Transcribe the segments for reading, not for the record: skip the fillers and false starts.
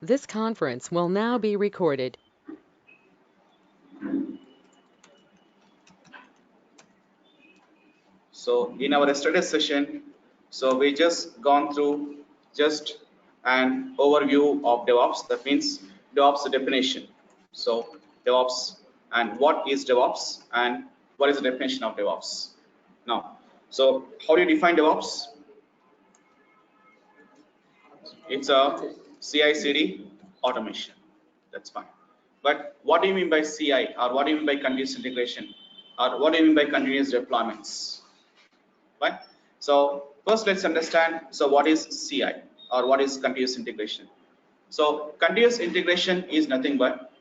This conference will now be recorded. So in our yesterday's session, so we just gone through just an overview of DevOps. That means DevOps definition. So DevOps and what is DevOps and what is the definition of DevOps. Now, so how do you define DevOps? It's a CI/CD automation. That's fine. But what do you mean by CI, or what do you mean by continuous integration, or what do you mean by continuous deployments? Right? So first let's understand, so what is CI or what is continuous integration? So continuous integration is nothing but,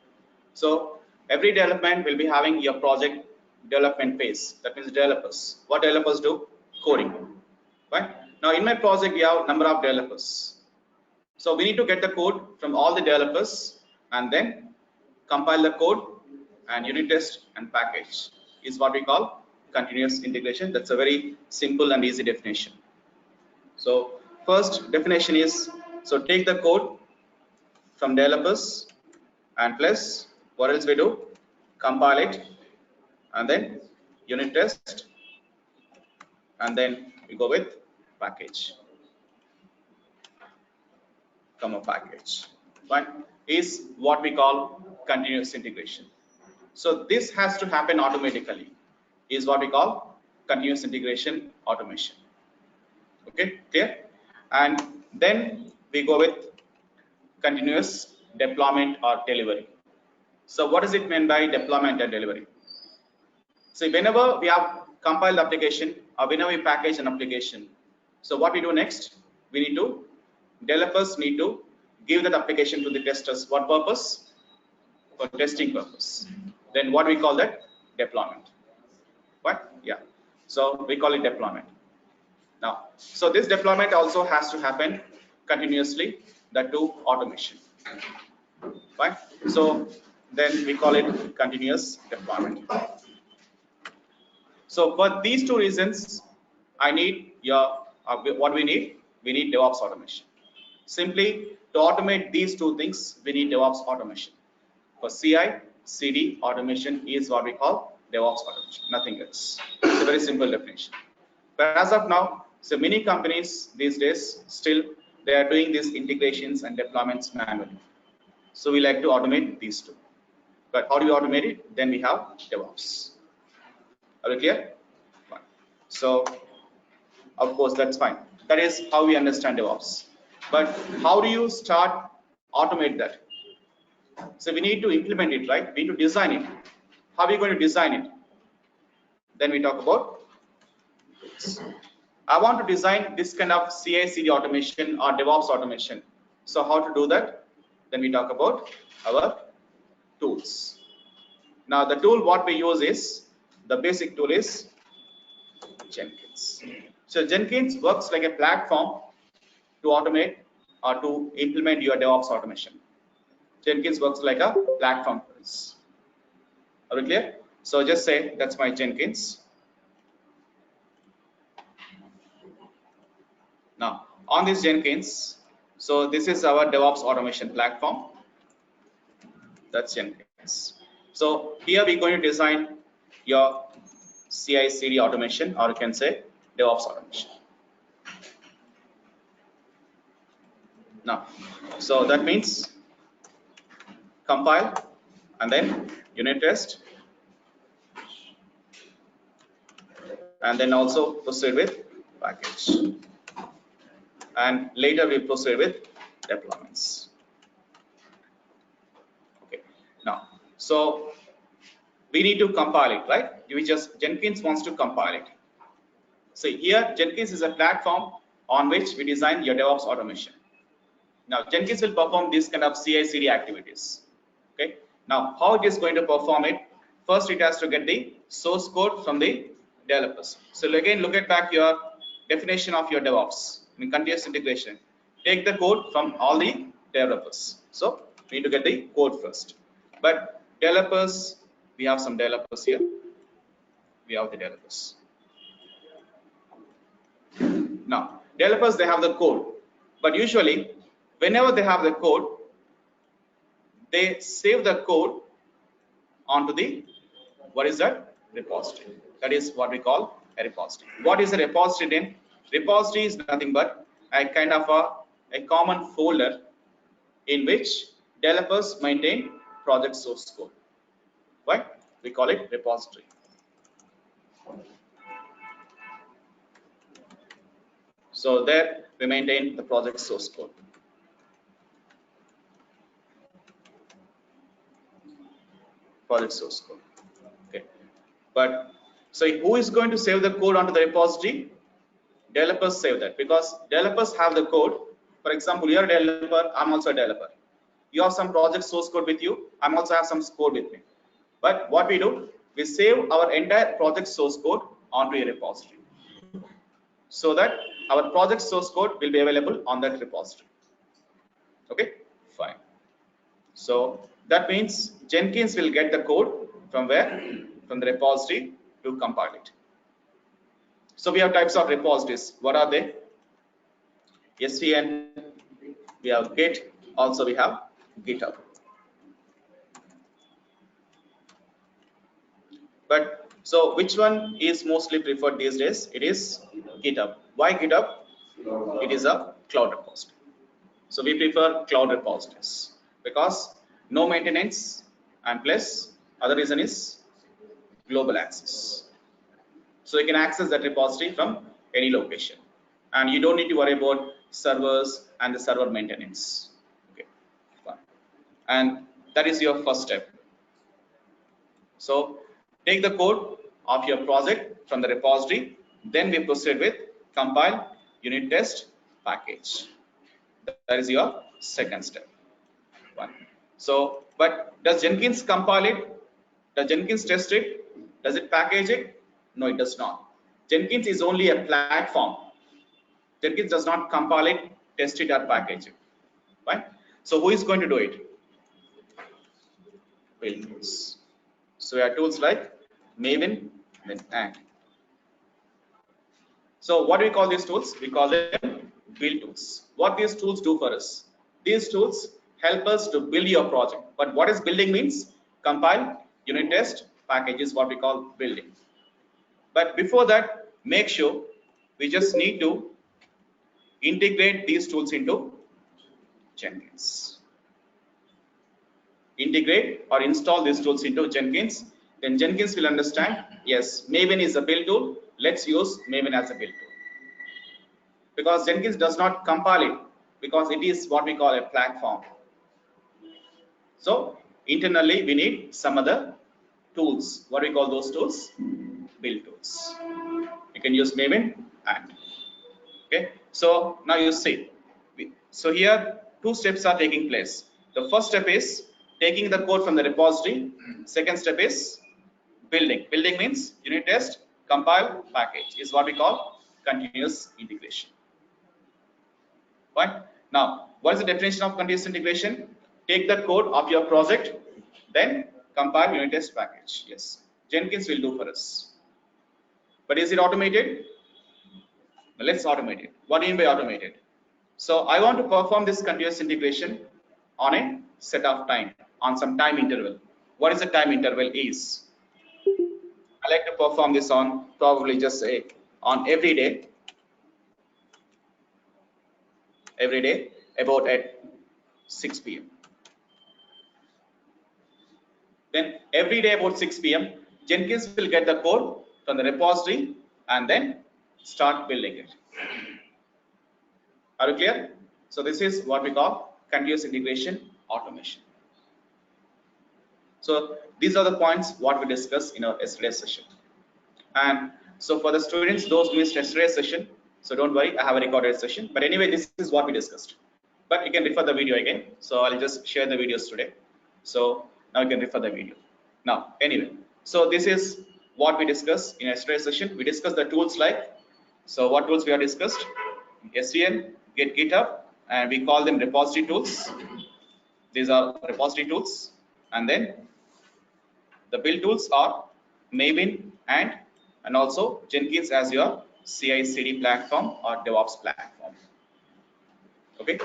so every development will be having your project development phase. That means developers. What developers do? Coding. Right? Now in my project we have number of developers. So we need to get the code from all the developers and then compile the code and unit test and package is what we call continuous integration. That's a very simple and easy definition. So first definition is, so take the code from developers and plus what else we do? Compile it and then unit test and then we go with package. Package, right, is what we call continuous integration. So this has to happen automatically, is what we call continuous integration automation. Okay, clear? And then we go with continuous deployment or delivery. So what does it mean by deployment and delivery? So whenever we have compiled the application or whenever we package an application, so what we do next, we need to, developers need to give that application to the testers. What purpose? For testing purpose. Then what we call that? Deployment. What? Yeah. So we call it deployment. Now, so this deployment also has to happen continuously, that too automation. Right? So then we call it continuous deployment. So for these two reasons, I need your what we need? We need DevOps automation. Simply to automate these two things, we need DevOps automation. For CI/CD automation is what we call DevOps automation, nothing else. It's a very simple definition. But as of now, so many companies these days still they are doing these integrations and deployments manually. So we like to automate these two. But how do we automate it? Then we have DevOps. Are we clear? Fine. So of course that's fine. That is how we understand DevOps. But how do you start automate that? So we need to implement it, right? We need to design it. How are we going to design it? Then we talk about tools. I want to design this kind of CI/CD automation or DevOps automation. So how to do that? Then we talk about our tools. Now the tool what we use is, the basic tool is Jenkins. So Jenkins works like a platform to automate or to implement your DevOps automation. Jenkins works like a platform for this. Are we clear? So just say that's my Jenkins. Now on this Jenkins, so this is our DevOps automation platform. That's Jenkins. So here we're going to design your CI/CD automation, or you can say DevOps automation. Now, so that means compile and then unit test and then also proceed with package, and later we proceed with deployments. Okay, now so we need to compile it, right? We just, Jenkins wants to compile it. So here Jenkins is a platform on which we design your DevOps automation. Now Jenkins will perform this kind of CI/CD activities. Okay, now how it is going to perform it? First it has to get the source code from the developers. So again, look at back your definition of your DevOps in continuous integration. Take the code from all the developers. So we need to get the code first. But developers, we have some developers here. We have the developers. Now developers, they have the code, but usually whenever they have the code, they save the code onto the, what is that, repository. That is what we call a repository. What is a repository then? Repository is nothing but a kind of a common folder in which developers maintain project source code. Why? We call it repository. So there we maintain the project source code. Project source code. Okay. But so who is going to save the code onto the repository? Developers save that, because developers have the code. For example, you're a developer, I'm also a developer. You have some project source code with you, I'm also have some code with me. But what we do, we save our entire project source code onto a repository, so that our project source code will be available on that repository. Okay, fine. So that means Jenkins will get the code from where? From the repository to compile it. So we have types of repositories. What are they? SVN, we have Git, also we have GitHub. But so which one is mostly preferred these days? It is GitHub. Why GitHub? It is a cloud repository. So we prefer cloud repositories because no maintenance, and plus other reason is global access. So you can access that repository from any location, and you don't need to worry about servers and the server maintenance. Okay, fine. And that is your first step. So take the code of your project from the repository, then we proceed with compile, unit test, package. That is your second step. One. So, but does Jenkins compile it? Does Jenkins test it? Does it package it? No, it does not. Jenkins is only a platform. Jenkins does not compile it, test it, or package it. Right? So who is going to do it? Build tools. So we have tools like Maven and. So what do we call these tools? We call them build tools. What these tools do for us? These tools help us to build your project. But what is building means? Compile, unit test, package is what we call building. But before that, make sure we just need to integrate these tools into Jenkins. Integrate or install these tools into Jenkins. Then Jenkins will understand, yes, Maven is a build tool. Let's use Maven as a build tool. Because Jenkins does not compile it, because it is what we call a platform. So internally we need some other tools. What do we call those tools? Build tools. You can use Maven and. Okay. So now you see. So here two steps are taking place. The first step is taking the code from the repository. Second step is building. Building means unit test, compile, package is what we call continuous integration. Right? Now, what is the definition of continuous integration? Take the code of your project, then compile, unit test, package. Yes, Jenkins will do for us. But is it automated? Now, let's automate it. What do you mean by automated? So I want to perform this continuous integration on a set of time, on some time interval. What is the time interval is? I like to perform this on probably just say on every day about at 6 p.m. Then every day about 6 p.m. Jenkins will get the code from the repository and then start building it. Are you clear? So this is what we call continuous integration automation. So these are the points what we discussed in our yesterday's session. And so for the students, those who missed yesterday's session, so don't worry, I have a recorded session. But anyway, this is what we discussed. But you can refer the video again. So I'll just share the videos today. So now you can refer the video. Now, anyway, so this is what we discussed in yesterday's session. We discussed the tools like, so what tools we have discussed? SVN, GitHub, and we call them repository tools. These are repository tools. And then the build tools are Maven and also Jenkins as your CI/CD platform or DevOps platform. Okay,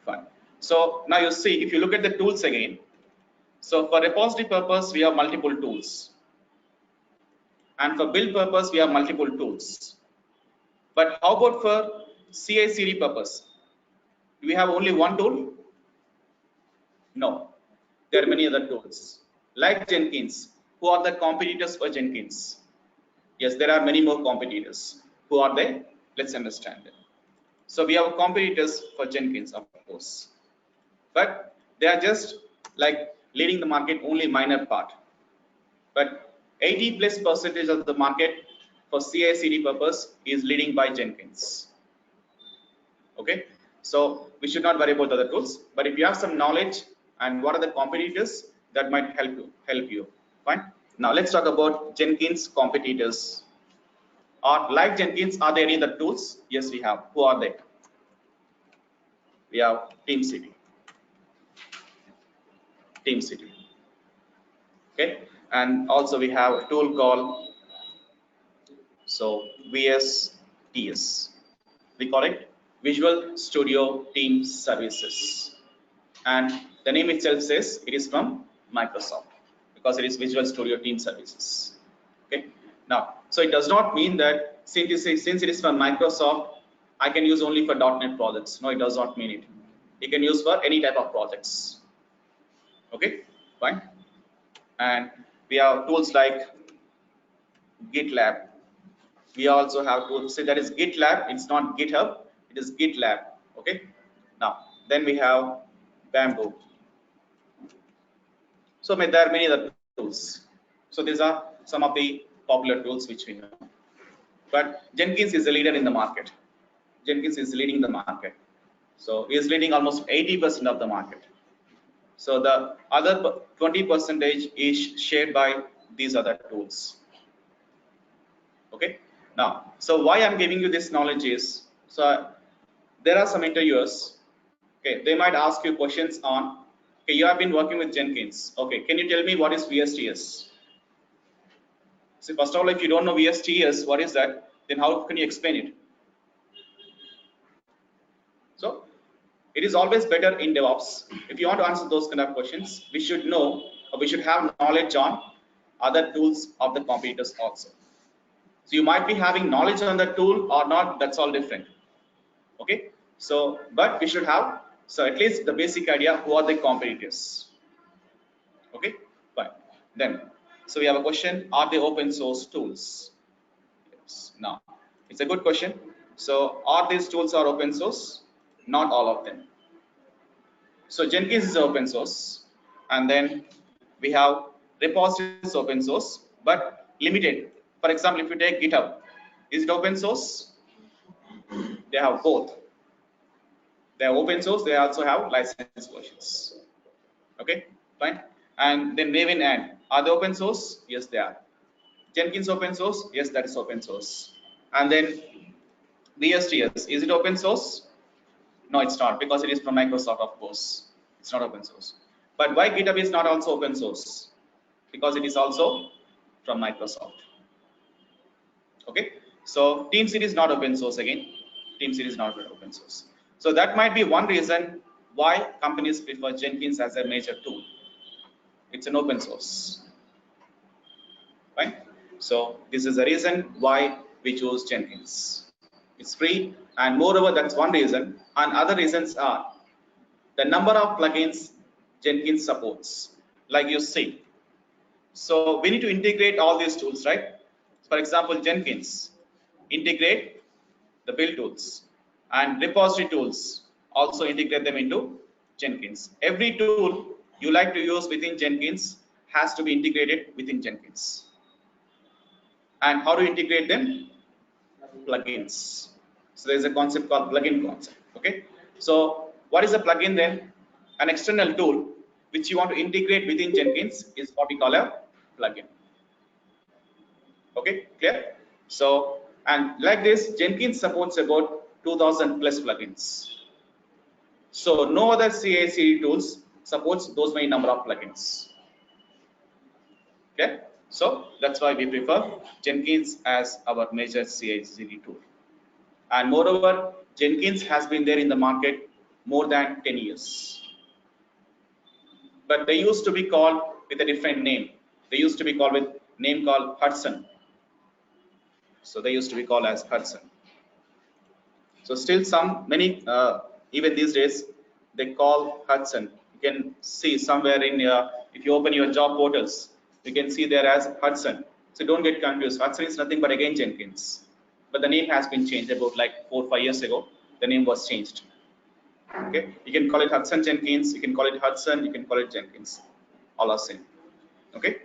fine. So now you see, if you look at the tools again, So for repository purpose, we have multiple tools. And for build purpose, we have multiple tools. But how about for CI/CD purpose? Do we have only one tool? No. There are many other tools. Like Jenkins. Who are the competitors for Jenkins? Yes, there are many more competitors. Who are they? Let's understand it. So we have competitors for Jenkins, of course. But they are just like leading the market only minor part. But 80+% of the market for CI/CD purpose is leading by Jenkins. Okay, so we should not worry about the other tools. But if you have some knowledge and what are the competitors, that might help you. Fine. Now let's talk about Jenkins competitors. Or like Jenkins, are there any other tools? Yes, we have. Who are they? We have TeamCD. Okay, and also we have a tool called VSTS. We call it Visual Studio Team Services, and the name itself says it is from Microsoft because it is Visual Studio Team Services. Okay, now so it does not mean that since it is from Microsoft, I can use only for .NET projects. No, it does not mean it. You can use for any type of projects. Okay, fine. And we have tools like GitLab. We also have to say that is GitLab. It's not GitHub. It is GitLab. Okay. Now then we have Bamboo. So there are many other tools. So these are some of the popular tools which we know. But Jenkins is a leader in the market. Jenkins is leading the market. So he is leading almost 80% of the market. So the other 20% is shared by these other tools. Okay. Now, so why I'm giving you this knowledge is, so there are some interviewers. Okay, they might ask you questions on. Okay, you have been working with Jenkins. Okay, can you tell me what is VSTS? So first of all, if you don't know VSTS, what is that? Then how can you explain it? So it is always better in DevOps. If you want to answer those kind of questions, we should know, or we should have knowledge on other tools of the competitors also. So you might be having knowledge on the tool or not, that's all different. Okay, so but we should have, so at least the basic idea, who are the competitors. Okay, fine. Then so we have a question, are they open source tools? Yes. Now it's a good question. So are these tools are open source? Not all of them. So Jenkins is open source, and then we have repositories open source, but limited. For example, if you take GitHub, is it open source? They have both. They are open source. They also have licensed versions. Okay, fine. And then Maven and are they open source? Yes, they are. Jenkins open source? Yes, that is open source. And then VSTS, is it open source? No, it's not, because it is from Microsoft, of course. It's not open source. But why GitHub is not also open source? Because it is also from Microsoft. Okay, so TeamCD is not open source again. TeamCD is not open source. So that might be one reason why companies prefer Jenkins as a major tool. It's an open source. Right? So this is the reason why we chose Jenkins. It's free, and moreover, that's one reason. And other reasons are the number of plugins Jenkins supports, like you see. So we need to integrate all these tools, right? For example, Jenkins integrate the build tools, and repository tools also integrate them into Jenkins. Every tool you like to use within Jenkins has to be integrated within Jenkins. And how to integrate them? Plugins. So there is a concept called plugin concept. Okay. So what is a plugin then? An external tool which you want to integrate within Jenkins is what we call a plugin. Okay, clear? So, and like this, Jenkins supports about 2000 plus plugins. So no other CI/CD tools supports those many number of plugins. Okay, so that's why we prefer Jenkins as our major CI/CD tool. And moreover, Jenkins has been there in the market more than 10 years. but they used to be called with a different name. They used to be called with name called Hudson. So they used to be called as Hudson. So still many even these days they call Hudson. You can see somewhere in if you open your job portals, you can see there as Hudson. So don't get confused. Hudson is nothing but again Jenkins, but the name has been changed about like 4 or 5 years ago. The name was changed. Okay, you can call it Hudson Jenkins. You can call it Hudson. You can call it Jenkins. All are same. Okay,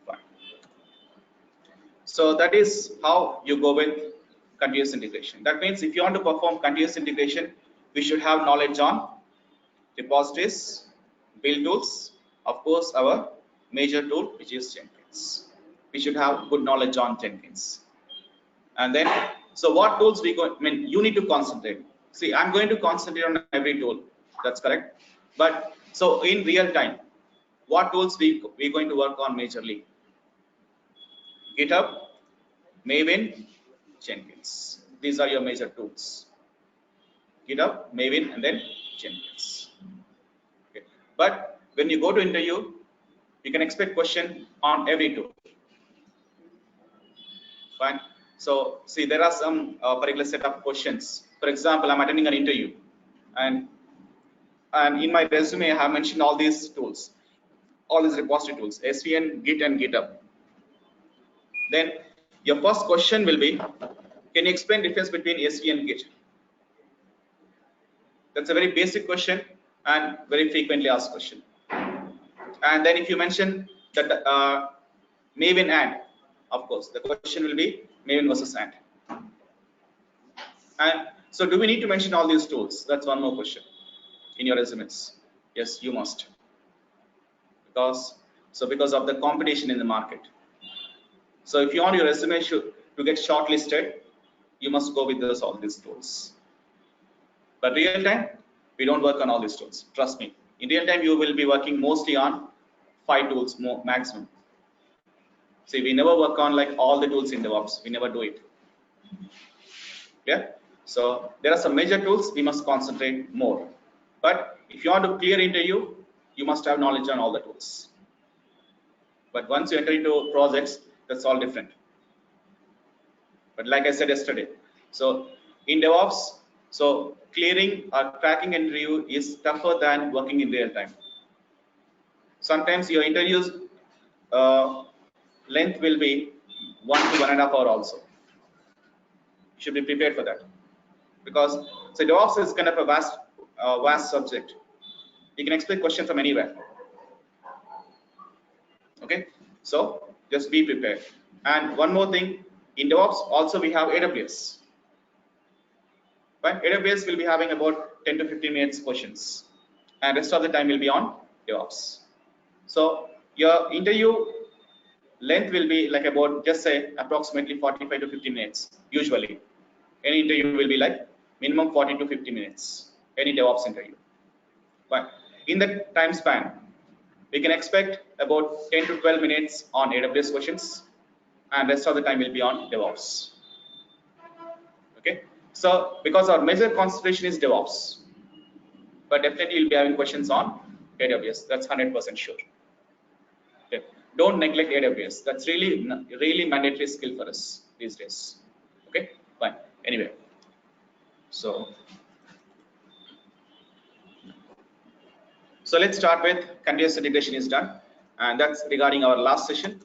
fine. So that is how you go with continuous integration. That means if you want to perform continuous integration, we should have knowledge on repositories, build tools, of course our major tool which is Jenkins. We should have good knowledge on Jenkins. And then, so what tools you need to concentrate. See, I'm going to concentrate on every tool. That's correct. But so in real time, what tools we're going to work on majorly? GitHub, Maven, Jenkins. These are your major tools. GitHub, Maven, and then Jenkins. Okay. But when you go to interview, you can expect question on every tool. Fine. So see, there are some particular set of questions. For example, I'm attending an interview, and in my resume, I have mentioned all these tools, all these repository tools, SVN, Git, and GitHub. Then your first question will be, can you explain difference between SVN and Git? That's a very basic question and very frequently asked question. And then if you mention that Maven and, of course, the question will be Maven versus and. And so do we need to mention all these tools? That's one more question in your resumes. Yes, you must. Because of the competition in the market. So if you want your resume to get shortlisted, you must go with all these tools. But real time, we don't work on all these tools. Trust me. In real time, you will be working mostly on 5 tools maximum. See, we never work on like all the tools in DevOps. We never do it. Yeah. So there are some major tools we must concentrate more. But if you want to clear interview, you must have knowledge on all the tools. But once you enter into projects, that's all different. But like I said yesterday, so in DevOps, so clearing or cracking an interview is tougher than working in real time. Sometimes your interviews length will be 1 to 1.5 hours also. You should be prepared for that, because so DevOps is kind of a vast subject. You can expect questions from anywhere. Okay, so just be prepared. And one more thing, in DevOps also we have AWS. But AWS will be having about 10 to 15 minutes questions, and rest of the time will be on DevOps. So your interview length will be like about, just say, approximately 45 to 50 minutes. Usually, any interview will be like minimum 40 to 50 minutes. Any DevOps interview. But in that time span, we can expect about 10 to 12 minutes on AWS questions, and rest of the time will be on DevOps. Okay. So because our major concentration is DevOps, but definitely you'll be having questions on AWS. That's 100% sure. Okay. Don't neglect AWS. That's really mandatory skill for us these days. Okay, fine. Anyway, so let's start with continuous integration is done, and that's regarding our last session.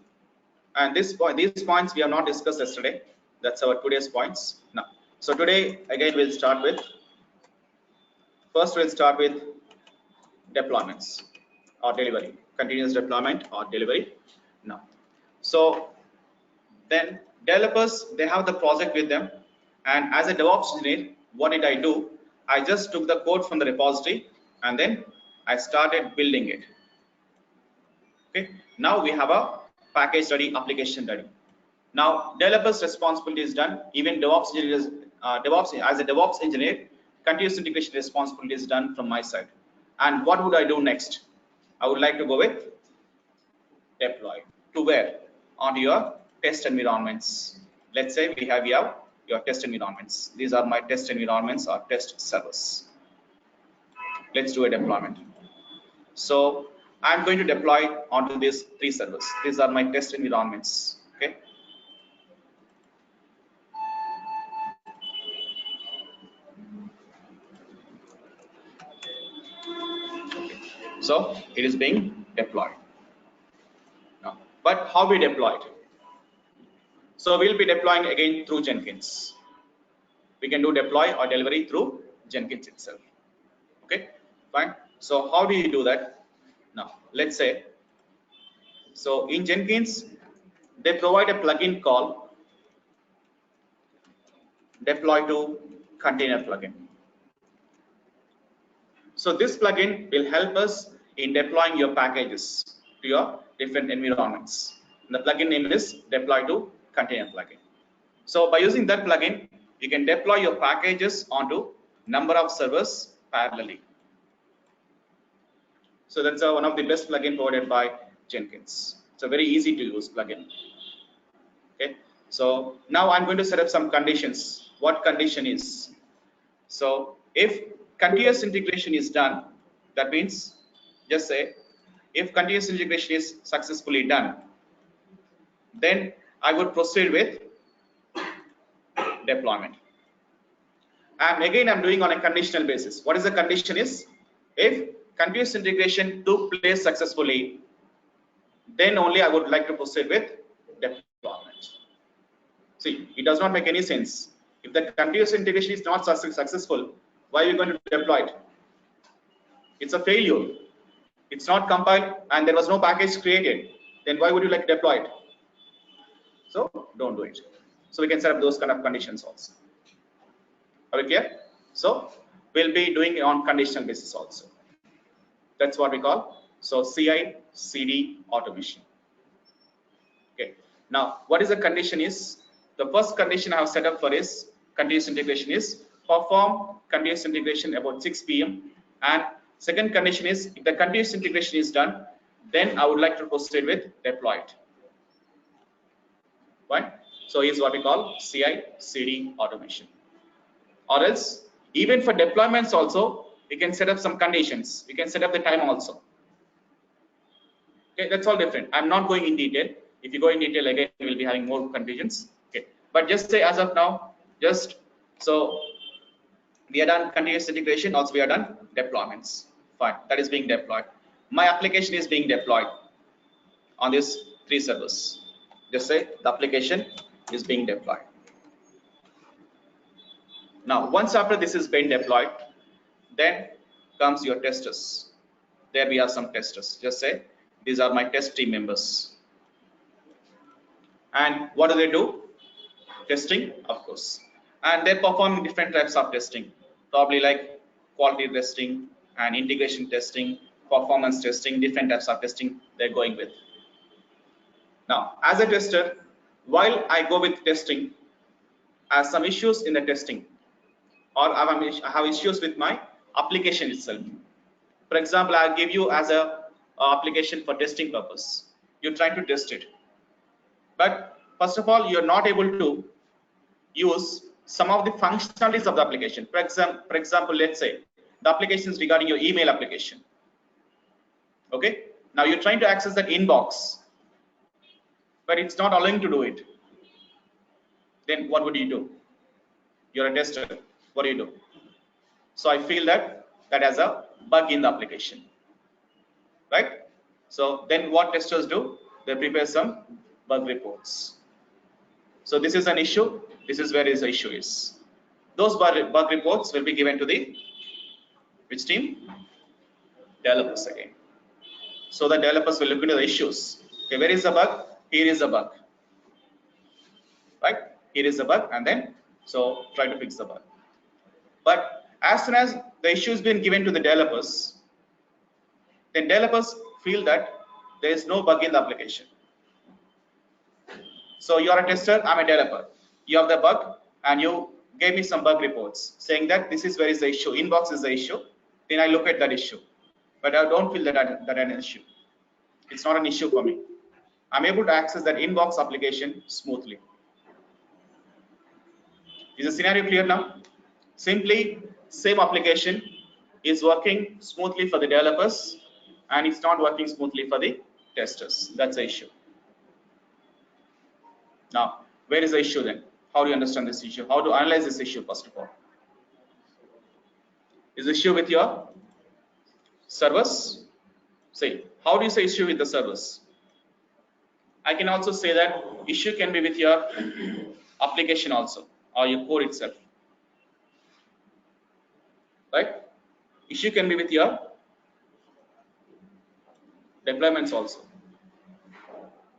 And these points we have not discussed yesterday. That's our today's points. Now, so today again we'll start with deployments or delivery, continuous deployment or delivery. Now, so then developers, they have the project with them, and as a DevOps engineer, what did I do? I just took the code from the repository and then I started building it. Okay, now we have a package ready, application ready. Now developers' responsibility is done. Even DevOps engineers, as a DevOps engineer, continuous integration responsibility is done from my side. And what would I do next? I would like to go with deploy. To where? On your test environments. Let's say we have your test environments. These are my test environments or test servers. Let's do a deployment. So I'm going to deploy onto these 3 servers. These are my test environments. Okay. So it is being deployed. Now, but how we deploy it? So we'll be deploying again through Jenkins. We can do deploy or delivery through Jenkins itself. Okay, fine. So how do you do that? Now, let's say, so in Jenkins, they provide a plugin called deploy to container plugin. So this plugin will help us in deploying your packages to your different environments. And the plugin name is deploy to container plugin. So by using that plugin, you can deploy your packages onto number of servers parallelly. So that's one of the best plugin provided by Jenkins. It's a very easy to use plugin. Okay. So now I'm going to set up some conditions. What condition is? So if continuous integration is done, that means just say if continuous integration is successfully done, then I would proceed with deployment. And again, I'm doing on a conditional basis. What is the condition is? If continuous integration took place successfully, then only I would like to proceed with deployment. See, it does not make any sense. If the continuous integration is not successful, why are you going to deploy it? It's a failure. It's not compiled and there was no package created. Then why would you like to deploy it? So don't do it. So we can set up those kind of conditions also. Are we clear? So we'll be doing it on conditional basis also. That's what we call cicd automation. Okay. Now, what is the condition is? The first condition I have set up for is continuous integration is perform continuous integration about 6 p.m. and second condition is if the continuous integration is done, then I would like to proceed with deploy it. Right? So is what we call CI/CD automation. Or else, even for deployments also, we can set up some conditions. We can set up the time also. Okay, that's all different. I'm not going in detail. If you go in detail again, we will be having more conditions. Okay, but just say as of now, just so we are done continuous integration. Also, we are done deployments. Fine, that is being deployed. My application is being deployed on these 3 servers. Just say the application is being deployed. Now, once after this is being deployed, then comes your testers. There we have some testers. Just say these are my test team members. And what do? Testing, of course. And they're performing different types of testing, probably like quality testing and integration testing, performance testing, different types of testing they're going with. Now, as a tester, while I go with testing, I have some issues in the testing, or I have issues with my application itself. For example, I'll give you as a application for testing purpose. You're trying to test it, but first of all, you're not able to use some of the functionalities of the application. For example, let's say the application is regarding your email application. Okay, now you're trying to access that inbox, but it's not allowing to do it. Then what would you do? You're a tester. What do? So I feel that has a bug in the application, right? So then what testers do? They prepare some bug reports. So this is an issue. This is where the issue is. Those bug reports will be given to the which team? Developers again. So the developers will look into the issues. Okay, where is the bug? Here is the bug. Right? Here is the bug, and then so try to fix the bug. But as soon as the issue has been given to the developers, then developers feel that there is no bug in the application. So you are a tester, I'm a developer. You have the bug and you gave me some bug reports saying that this is where is the issue, inbox is the issue. Then I look at that issue, but I don't feel that an issue. It's not an issue for me. I'm able to access that inbox application smoothly. Is the scenario clear now? Simply, same application is working smoothly for the developers and it's not working smoothly for the testers. That's the issue. Now, where is the issue then? How do you understand this issue? How to analyze this issue first of all? Is the issue with your servers? Say, how do you say issue with the servers? I can also say that issue can be with your application also, or your code itself, right? Issue can be with your deployments also.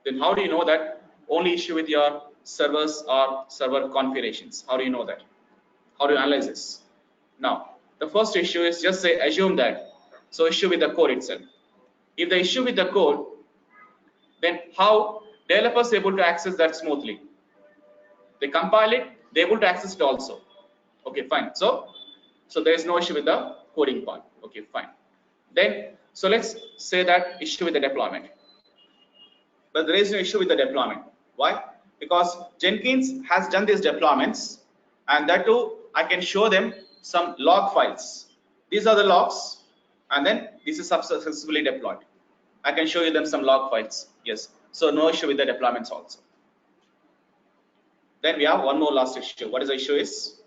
Then how do you know that only issue with your servers or server configurations? How do you know that? How do you analyze this? Now, the first issue is just say assume that. So issue with the code itself. If the issue with the code, then how developers able to access that smoothly? They compile it, they're able to access it also. Okay, fine. So there is no issue with the coding part. Okay, fine. Then so let's say that issue with the deployment. But there is no issue with the deployment. Why? Because Jenkins has done these deployments, and that too I can show them some log files. These are the logs, and then this is successfully deployed. I can show you them some log files. Yes. So no issue with the deployments also. Then we have one more last issue. What is the issue is?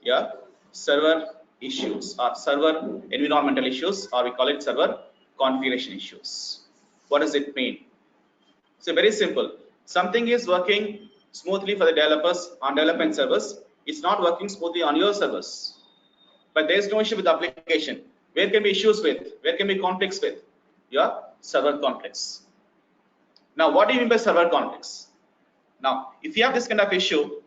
Yeah, server issues or server environmental issues, or we call it server configuration issues. What does it mean? So very simple. Something is working smoothly for the developers on development servers. It's not working smoothly on your servers. But there is no issue with the application. Where can be issues with? Where can be conflicts with? Your server conflicts. Now, what do you mean by server conflicts? Now, if you have this kind of issue,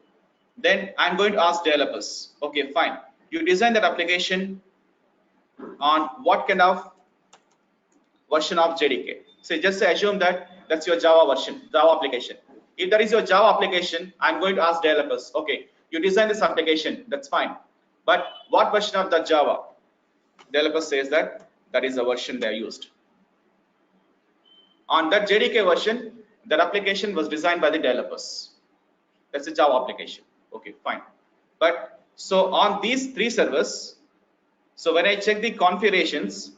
then I'm going to ask developers, okay, fine. You design that application on what kind of version of JDK? So just assume that that's your Java version, Java application. If that is your Java application, I'm going to ask developers, okay, you design this application, that's fine. But what version of the Java? Developer says that that is the version they are used. On that JDK version, that application was designed by the developers. That's a Java application. Okay, fine. But so on these three servers, so when I check the configurations,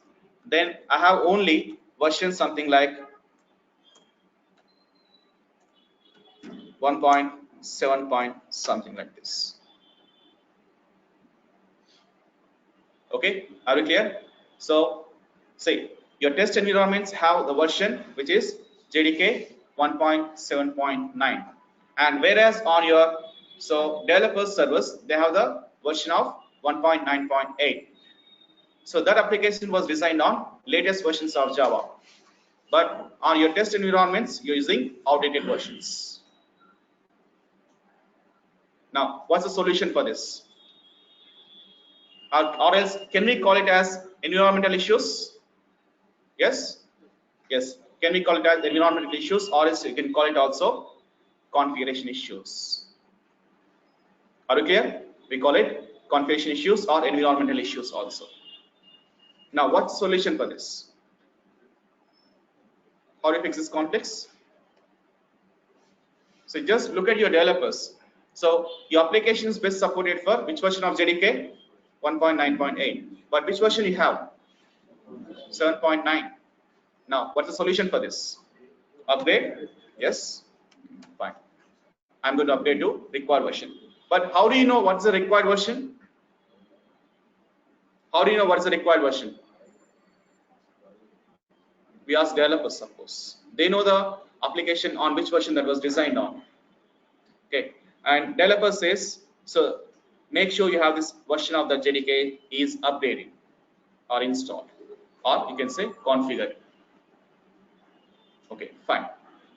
then I have only version something like 1.7 point something like this. Okay, are we clear? So see, your test environments have the version which is JDK 1.7.9, and whereas on your developer servers, they have the version of 1.9.8. So that application was designed on latest versions of Java, but on your test environments you're using outdated versions. Now, what's the solution for this? Or else, can we call it as environmental issues? Yes. Can we call it as environmental issues, or else you can call it also configuration issues? Are you clear? We call it configuration issues or environmental issues also. Now, what's the solution for this? How do you fix this conflicts? So just look at your developers. So your application is best supported for which version of JDK? 1.9.8. But which version you have? 7.9. Now, what's the solution for this? Upgrade? Yes. Fine. I'm going to upgrade to required version. But how do you know what's the required version? How do you know what's the required version? We ask developers, of course. They know the application on which version that was designed on. Okay. And developer says, so make sure you have this version of the JDK is updated or installed, or you can say configured. Okay, fine.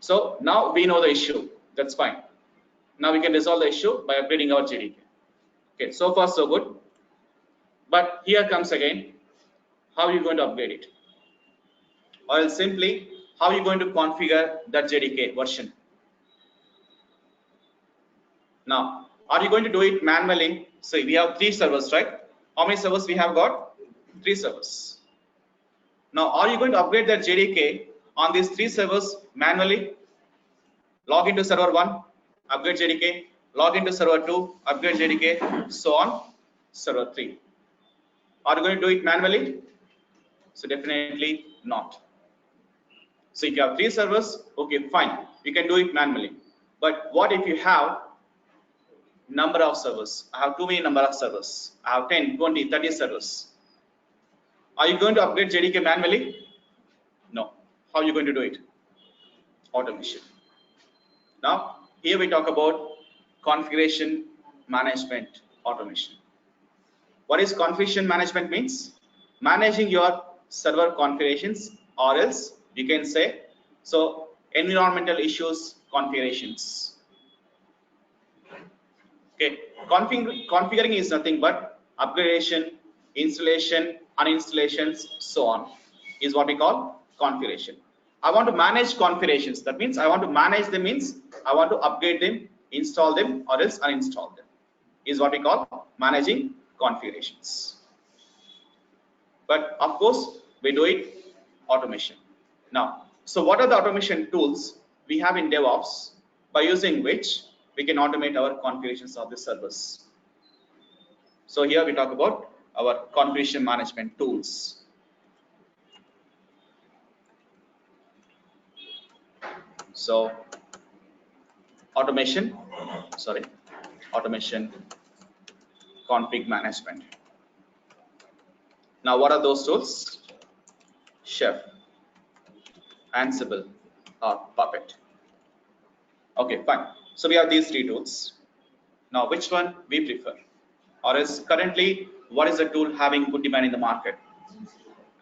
So now we know the issue. That's fine. Now we can resolve the issue by upgrading our JDK. Okay, so far so good. But here comes again, how are you going to upgrade it? Or else simply, how are you going to configure that JDK version? Now, are you going to do it manually? So we have 3 servers, right? How many servers we have got? 3 servers. Now, are you going to upgrade that JDK on these 3 servers manually? Log into server 1, upgrade JDK. Log into server 2, upgrade JDK. So on server 3. Are you going to do it manually? So definitely not. So if you have 3 servers, okay, fine, you can do it manually. But what if you have number of servers? I have too many number of servers. I have 10, 20, 30 servers. Are you going to upgrade JDK manually? No. How are you going to do it? Automation. Now, here we talk about configuration management automation. What is configuration management means? Managing your server configurations, or else you can say, so environmental issues configurations. Okay, configuring is nothing but upgradation, installation, uninstallations, so on, is what we call configuration. I want to manage configurations. That means I want to manage them means I want to upgrade them, install them, or else uninstall them, is what we call managing configurations. But of course, we do it automation. Now, so what are the automation tools we have in DevOps by using which we can automate our configurations of the servers? So here we talk about our configuration management tools. So automation config management. Now what are those tools? Chef, Ansible, or Puppet. Okay, fine. So we have these 3 tools. Now which one we prefer? Or is currently what is the tool having good demand in the market?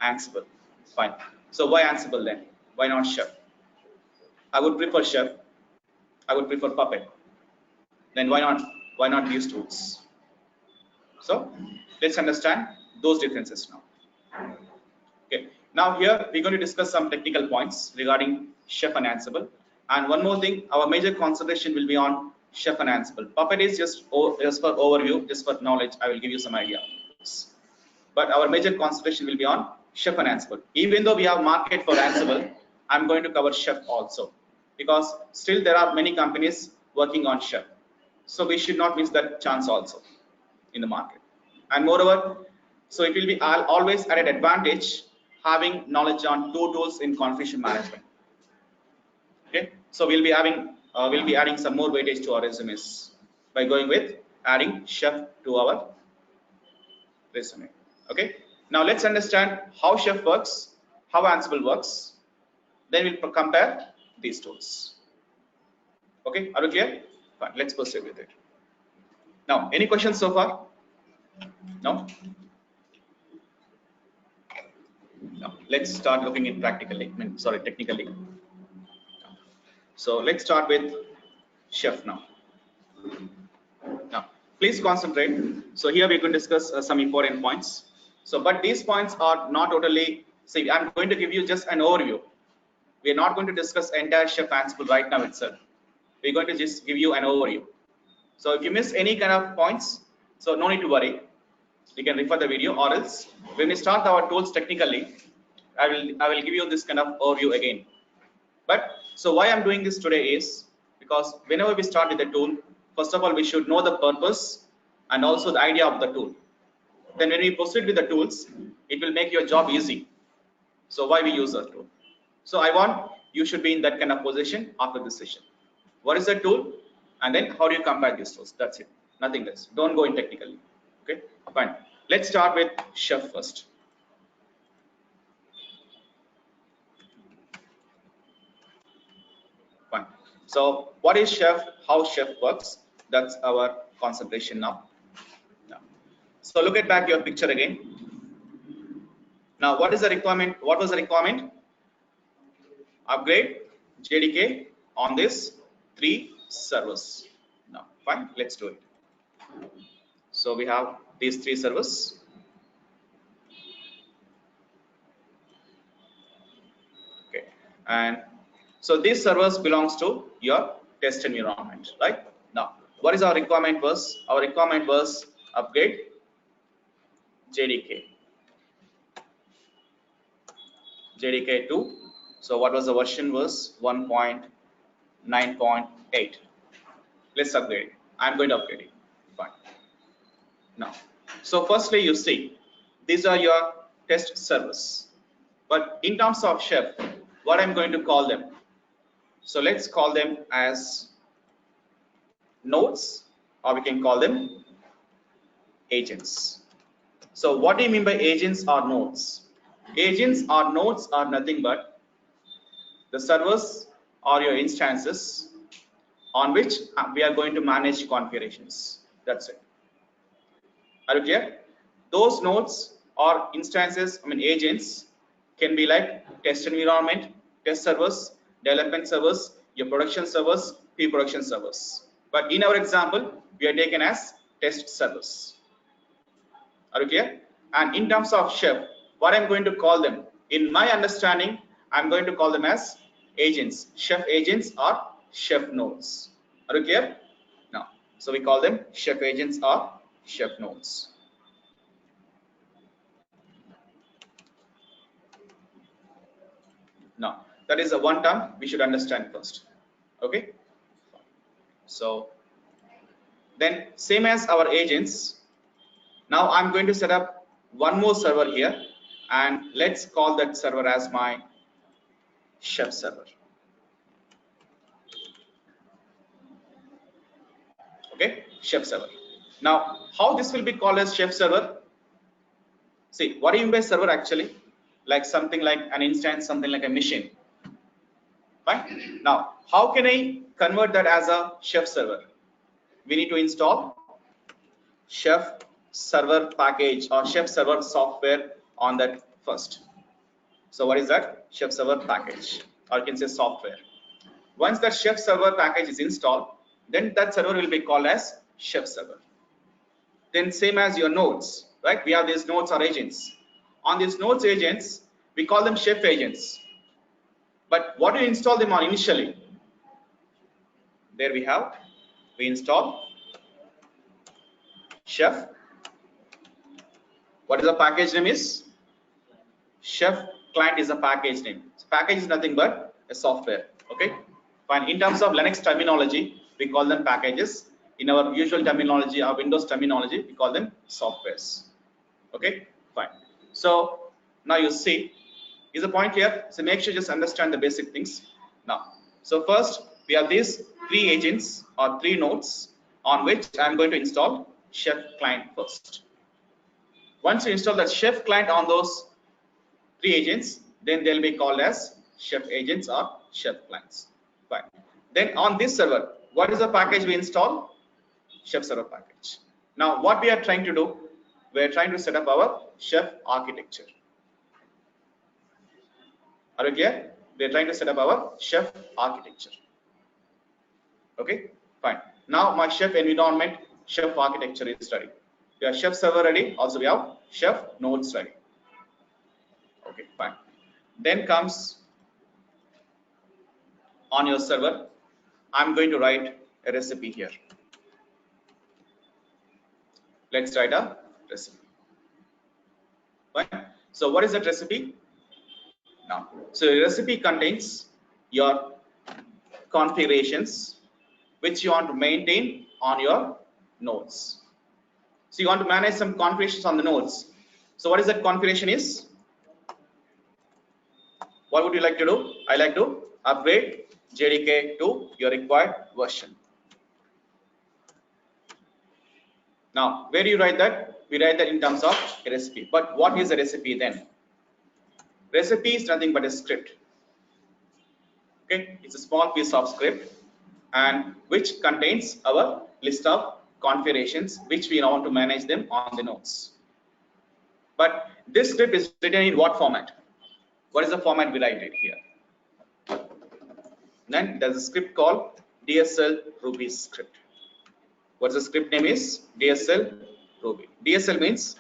Ansible. Fine. So why Ansible then? Why not Chef? I would prefer Chef. I would prefer Puppet. Then why not these tools? So let's understand those differences now. Okay. Now here we're going to discuss some technical points regarding Chef and Ansible. And one more thing, our major concentration will be on Chef and Ansible. Puppet is just for overview, just for knowledge. I will give you some idea. But our major concentration will be on Chef and Ansible. Even though we have market for Ansible, I'm going to cover Chef also, because still there are many companies working on Chef. So we should not miss that chance also in the market. And moreover, so it will be always at an advantage having knowledge on 2 tools in configuration management. Okay, so we'll be adding some more weightage to our resumes by going with adding Chef to our resume. Okay, now let's understand how Chef works, how Ansible works, then we'll compare these tools. Okay, are we clear? Fine, let's proceed with it. Now, any questions so far? No? No. Let's start looking in technically. So let's start with Chef now. Now, please concentrate. So here we can discuss some important points. So, but these points are not totally. See, I'm going to give you just an overview. We are not going to discuss entire Chef Ansible right now itself. We're going to just give you an overview. So if you miss any kind of points, so no need to worry. You can refer the video, or else when we start our tools technically, I will give you this kind of overview again. But so why I'm doing this today is because whenever we start with the tool, first of all we should know the purpose and also the idea of the tool. Then when we proceed with the tools, it will make your job easy. So why we use the tool? So I want you should be in that kind of position after this session. What is the tool? And then how do you compare these tools? That's it. Nothing less. Don't go in technically. Okay, fine. Let's start with Chef first. Fine. So what is Chef? How Chef works? That's our concentration now. So look at back your picture again. Now what is the requirement? What was the requirement? Upgrade JDK on this 3 servers. Now fine, let's do it. So we have these 3 servers. Okay, and so these servers belongs to your test environment, right? Now what is our requirement was? Our requirement was upgrade JDK to, so what was the version was 1.9.8. let's upgrade it. I'm going to upgrade it. Fine. Now, so firstly you see these are your test servers. But in terms of chef, what I'm going to call them? So let's call them as nodes, or we can call them agents. So what do you mean by agents or nodes? Agents or nodes are nothing but the servers or your instances on which we are going to manage configurations. That's it. Are you clear? Those nodes or instances, agents can be like test environment, test servers, development servers, your production servers, pre-production servers. But in our example, we are taken as test servers. Are you clear? And in terms of chef, what I'm going to call them, in my understanding, I'm going to call them as agents, chef agents or chef nodes. Are you clear? Now, so we call them chef agents or chef nodes. Now, that is a one term we should understand first. Okay. So then, same as our agents, now I'm going to set up one more server here, and let's call that server as my chef server. Okay, chef server. Now, how this will be called as chef server? See, what do you mean by server actually? Like something like an instance, something like a machine. Fine. Now, how can I convert that as a chef server? We need to install chef server package or chef server software on that first. So what is that? Chef server package, or you can say software. Once that chef server package is installed, then that server will be called as chef server. Then same as your nodes, right? We have these nodes or agents. On these nodes agents, we call them chef agents. But what do you install them on initially? There we install chef. What is the package name is? Chef client is a package name. So package is nothing but a software. Okay, fine. In terms of Linux terminology, we call them packages. In our usual terminology, our Windows terminology, we call them softwares. Okay, fine. So now you see, is the point here? So make sure you just understand the basic things. Now, so first we have these three agents or three nodes on which I'm going to install chef client first. Once you install that chef client on those three agents, then they'll be called as chef agents or chef clients. Fine. Then on this server, what is the package we install? Chef server package. Now what we are trying to do, we are trying to set up our chef architecture. Are you clear? We are trying to set up our chef architecture. Okay, fine. Now my chef environment, chef architecture is ready. We have chef server ready. Also we have chef nodes ready. Okay, fine. Then comes on your server, I'm going to write a recipe here. Let's write a recipe. Fine. So what is that recipe? Now, so the recipe contains your configurations which you want to maintain on your nodes. So you want to manage some configurations on the nodes. So what is that configuration is? What would you like to do? I like to upgrade JDK to your required version. Now, where do you write that? We write that in terms of a recipe. But what is a recipe then? Recipe is nothing but a script. Okay, it's a small piece of script and which contains our list of configurations which we want to manage them on the nodes. But this script is written in what format? What is the format we write it here? Then there's a script called DSL Ruby script. What's the script name is? DSL Ruby. DSL means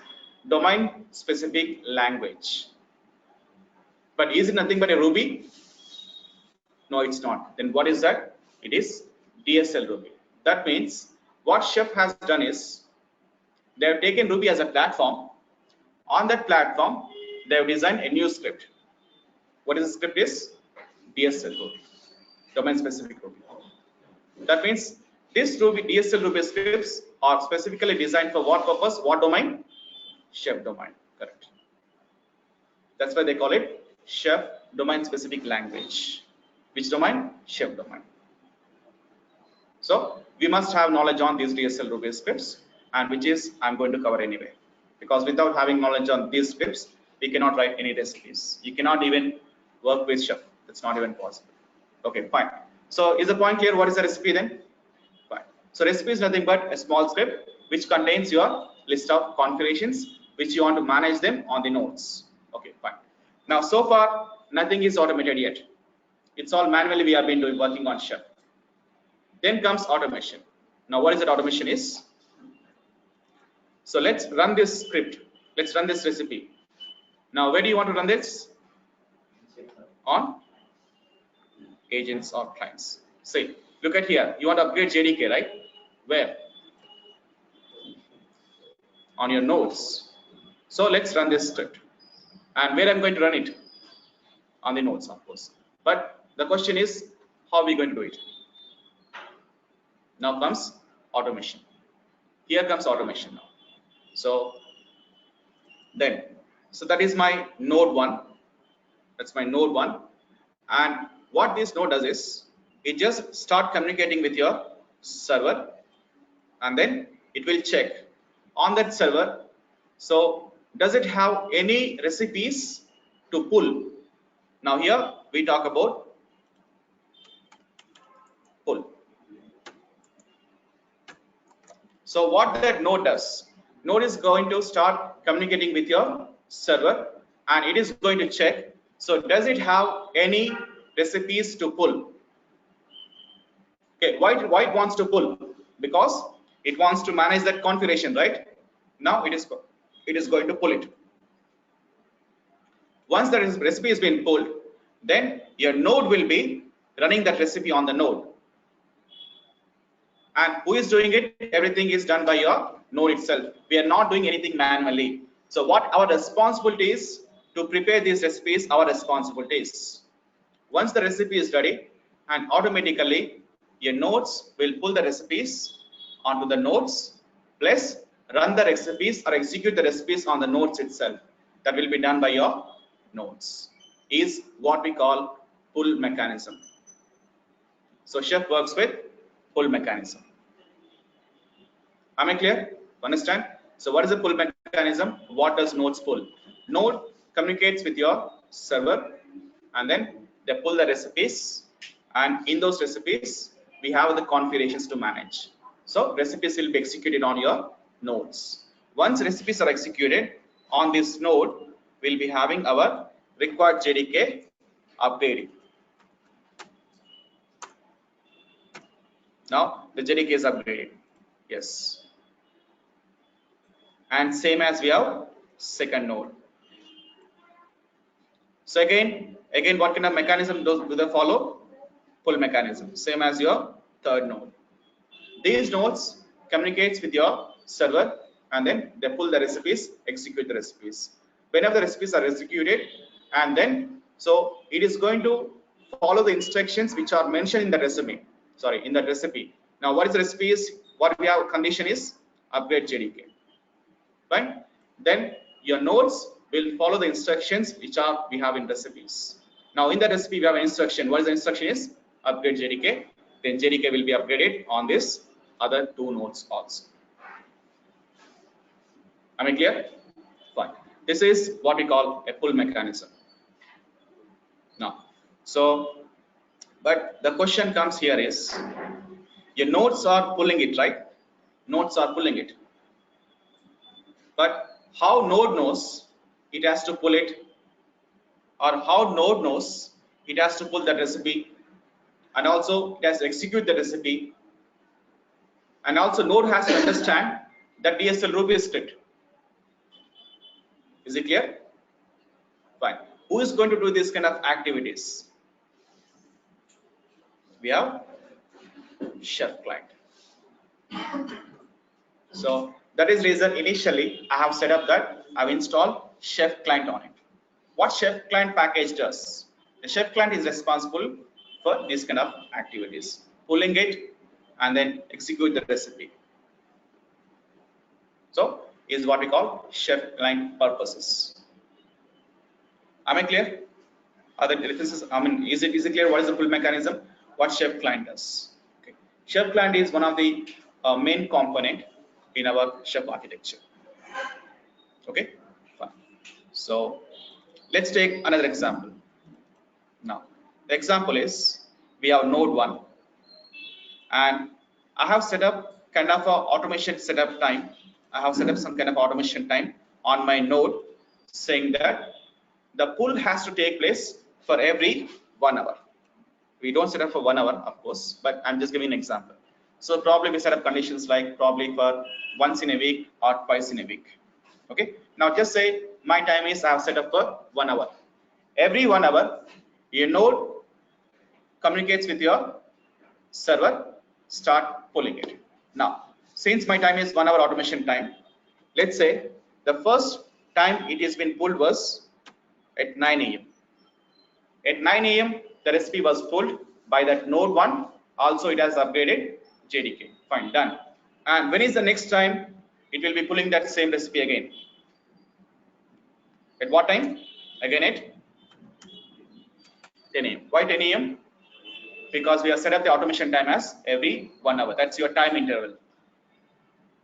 domain specific language. But is it nothing but a Ruby? No, it's not. Then what is that? It is DSL Ruby. That means what Chef has done is they have taken Ruby as a platform. On that platform, they have designed a new script. What is the script is? DSL Ruby, domain specific Ruby. That means this Ruby DSL Ruby scripts are specifically designed for what purpose? What domain? Chef domain. Correct. That's why they call it chef domain specific language. Which domain? Chef domain. So we must have knowledge on these DSL Ruby scripts, and which is I'm going to cover anyway, because without having knowledge on these scripts, we cannot write any recipes. You cannot even work with chef. It's not even possible. Okay, fine. So is the point clear? What is a recipe then? Fine. So recipe is nothing but a small script which contains your list of configurations which you want to manage them on the nodes. Okay, fine. Now so far nothing is automated yet. It's all manually we have been doing, working on chef. Then comes automation. Now what is that automation is? So let's run this script. Let's run this recipe. Now where do you want to run this? On agents or clients. Say, look at here. You want to upgrade JDK, right? Where? On your nodes. So let's run this script. And where I'm going to run it? On the nodes, of course. But the question is, how are we going to do it? Now comes automation. Here comes automation now. So that is my node 1. That's my node 1. And what this node does is, it just start communicating with your server, and then it will check on that server. So does it have any recipes to pull? Now here we talk about pull. So what that node does, node is going to start communicating with your server, and it is going to check. So does it have any recipes to pull? Okay, why it wants to pull? Because it wants to manage that configuration, right? Now it is going to pull it. Once the recipe has been pulled, then your node will be running that recipe on the node. And who is doing it? Everything is done by your node itself. We are not doing anything manually. So what our responsibility is to prepare these recipes, our responsibilities. Once the recipe is ready, and automatically your nodes will pull the recipes onto the nodes, plus run the recipes or execute the recipes on the nodes itself. That will be done by your nodes. Is what we call pull mechanism. So chef works with pull mechanism. Am I clear? Understand? So what is the pull mechanism? What does nodes pull? Node communicates with your server, and then they pull the recipes, and in those recipes we have the configurations to manage. So recipes will be executed on your nodes. Once recipes are executed on this node, we'll be having our required JDK updated. Now the JDK is upgraded. Yes. And same as we have second node. So again what kind of mechanism do they follow? Pull mechanism, same as your third node. These nodes communicates with your server, and then they pull the recipes, execute the recipes. Whenever the recipes are executed, and then so it is going to follow the instructions which are mentioned in the recipe. In the recipe. Now what is the recipe is? What we have condition is upgrade JDK. Fine. Then your nodes will follow the instructions which we have in recipes. Now in the recipe we have an instruction. What is the instruction is? Upgrade JDK. Then JDK will be upgraded on this other two nodes also. Am I clear? Fine. This is what we call a pull mechanism. Now, but the question comes here is, your nodes are pulling it, right? Nodes are pulling it. But how node knows it has to pull it, or how node knows it has to pull that recipe, and also it has to execute the recipe, and also node has to understand that DSL Ruby script. Is it clear? Fine. Who is going to do this kind of activities? We have chef client. So that is reason initially I have set up that I've installed chef client on it. What chef client package does? The chef client is responsible for this kind of activities, pulling it and then execute the recipe. So is what we call chef client purposes. Am I clear? Other differences, I mean, is it clear what is the pull mechanism? What chef client does? Okay. Chef client is one of the main component in our chef architecture. Okay, fine. So let's take another example. Now, the example is we have node 1 and I have set up kind of a automation setup time. I have set up some kind of automation time on my node saying that the pull has to take place for every 1 hour. We don't set up for 1 hour, of course, but I'm just giving an example. So probably we set up conditions like probably for once in a week or twice in a week. Okay. Now just say my time is I have set up for 1 hour. Every 1 hour, your node communicates with your server, start pulling it. Now, since my time is 1 hour automation time, let's say the first time it has been pulled was at 9 a.m. At 9 a.m., the recipe was pulled by that node 1. Also, it has upgraded JDK. Fine, done. And when is the next time it will be pulling that same recipe again? At what time? Again at 10 a.m. Why 10 a.m.? Because we have set up the automation time as every 1 hour. That's your time interval.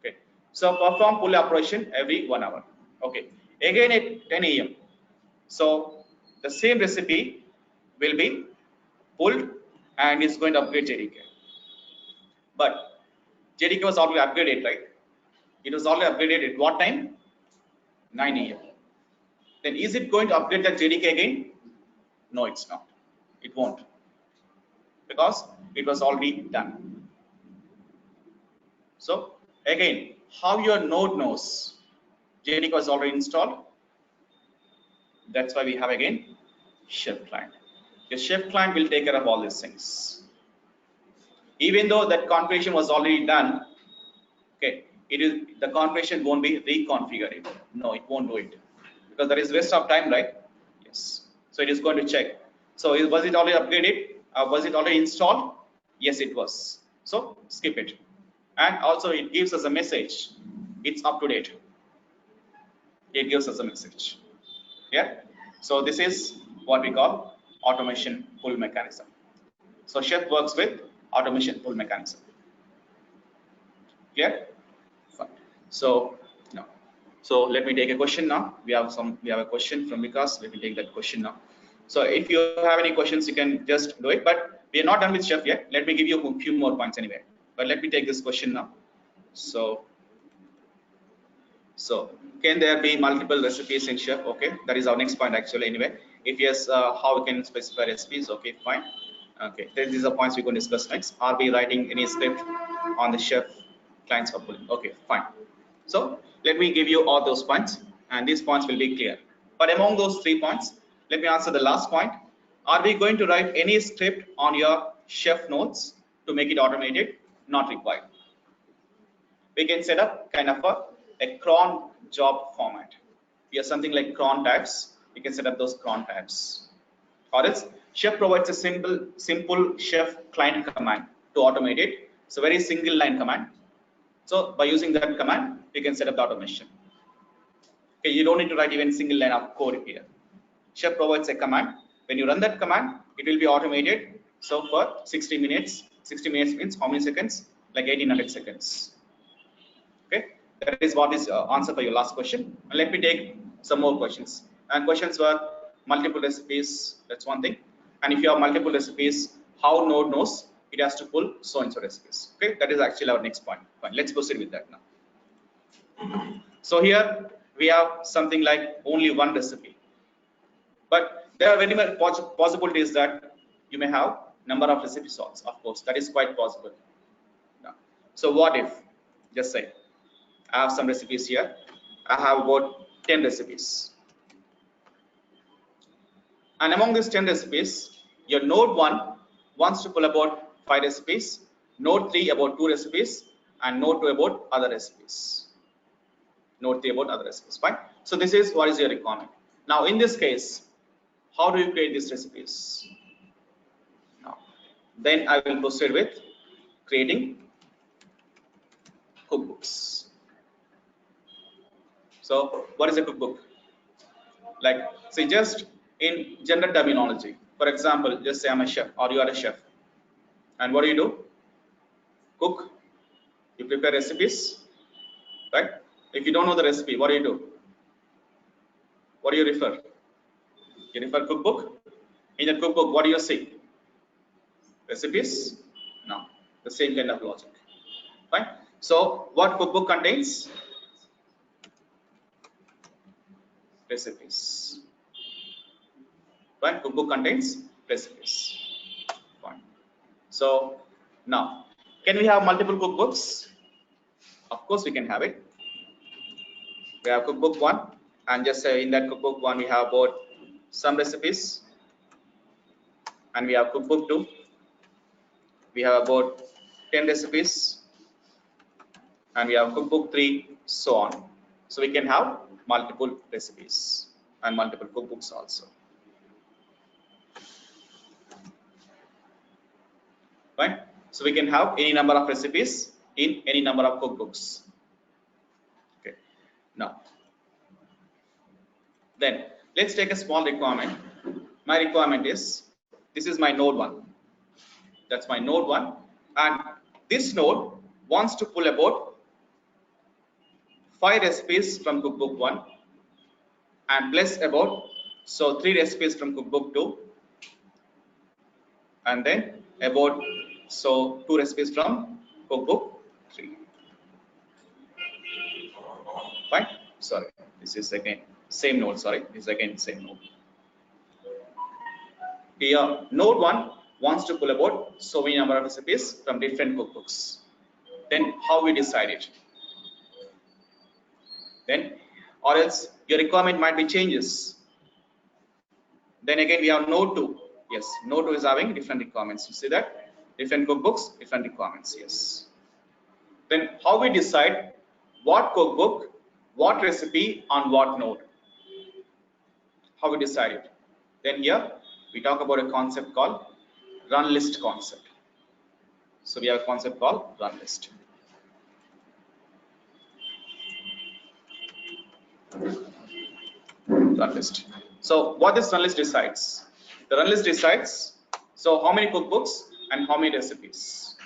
Okay. So perform pull operation every 1 hour. Okay. Again at 10 a.m. So the same recipe will be pulled and is going to upgrade JDK. But JDK was already upgraded, right? It was already upgraded at what time? 9 a.m. Then is it going to upgrade that JDK again? No, it's not. It won't. Because it was already done. So again, how your node knows JDK was already installed? That's why we have again chef client. The chef client will take care of all these things. Even though that configuration was already done, okay, the configuration won't be reconfigured. No, it won't do it because there is waste of time, right? Yes. So it is going to check. So was it already upgraded? Was it already installed? Yes, it was. So skip it. And also it gives us a message. It's up to date. It gives us a message. Yeah. So this is what we call automation pull mechanism. So chef works with automation pull mechanism. Clear? Fine. So no. So let me take a question now. We have a question from Vikas. Let me take that question now. So if you have any questions, you can just do it. But we are not done with chef yet. Let me give you a few more points anyway. But let me take this question now. So can there be multiple recipes in chef? Okay, that is our next point actually. Anyway, if yes, how we can specify recipes? Okay, fine. Okay, these are points we're going to discuss next. Are we writing any script on the chef clients for pulling? Okay, fine. So let me give you all those points, and these points will be clear. But among those 3 points, let me answer the last point. Are we going to write any script on your chef nodes to make it automated? Not required. We can set up kind of a cron job format. We have something like cron tabs. We can set up those cron tabs. Or else chef provides a simple chef client command to automate it. It's a very single line command. So by using that command, you can set up the automation. Okay, you don't need to write even single line of code here. Chef provides a command. When you run that command, it will be automated. So for 60 minutes, 60 minutes means how many seconds? Like 1800 seconds. Okay, that is what is answer for your last question. And let me take some more questions. And questions were multiple recipes. That's one thing. And if you have multiple recipes, how node knows it has to pull so and so recipes. Okay, that is actually our next point. Fine, let's proceed with that now. So here we have something like only one recipe, but there are very many possibilities that you may have number of recipe sorts. Of course, that is quite possible. Now, so what if, just say, I have some recipes here. I have about 10 recipes. And among these 10 recipes, your node 1 wants to pull about 5 recipes, node 3 about 2 recipes, and node 2 about other recipes. Node 3 about other recipes. Fine. So this is what is your requirement. Now in this case, how do you create these recipes? Now, then I will proceed with creating cookbooks. So what is a cookbook? Like, see, just in general terminology. For example, just say I'm a chef or you are a chef. And what do? Cook. You prepare recipes, right? If you don't know the recipe, what do? What do you refer? You refer cookbook. In the cookbook, what do you see? Recipes? No. The same kind of logic. Fine. So what cookbook contains? Recipes. Right? Cookbook contains recipes. Fine. So now, can we have multiple cookbooks? Of course we can have it. We have cookbook 1, and just say in that cookbook 1 we have about some recipes, and we have cookbook 2. We have about 10 recipes, and we have cookbook 3, so on. So we can have multiple recipes and multiple cookbooks also. Right? So we can have any number of recipes in any number of cookbooks. Okay. Now, then let's take a small requirement. My requirement is, this is my node 1. That's my node 1, and this node wants to pull about 5 recipes from cookbook 1 and plus about 3 recipes from cookbook 2, and then about 2 recipes from cookbook 3. Fine. Sorry, this is again same node. Sorry, this is again same node. Here, node 1 wants to pull about so many number of recipes from different cookbooks. Then how we decide it? Then, or else your requirement might be changes. Then again we have node 2. Yes, node 2 is having different requirements. You see that? Different cookbooks, different requirements. Yes. Then how we decide what cookbook, what recipe on what node? How we decide it? Then here we talk about a concept called run list concept. So we have a concept called run list. Run list. So what this run list decides? The run list decides so how many cookbooks and how many recipes.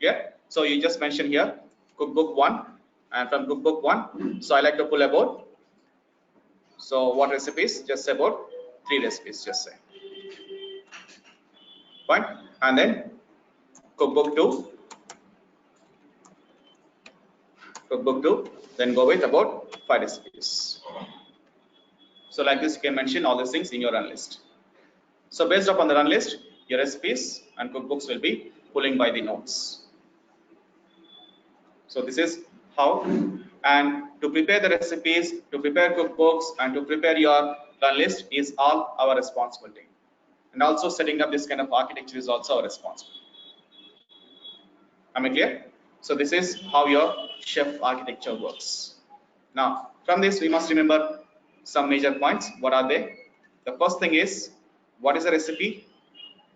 Yeah. So you just mention here cookbook 1, and from cookbook 1, so I like to pull about. So what recipes? Just about 3 recipes. Just say. Fine. And then cookbook 2. Cookbook 2. Then go with about 5 recipes. So like this, you can mention all these things in your run list. So based upon the run list, your recipes and cookbooks will be pulling by the nodes. So this is how, and to prepare the recipes, to prepare cookbooks, and to prepare your run list is all our responsibility. And also setting up this kind of architecture is also our responsibility. Am I clear? So this is how your chef architecture works. Now, from this we must remember some major points. What are they? The first thing is, what is a recipe?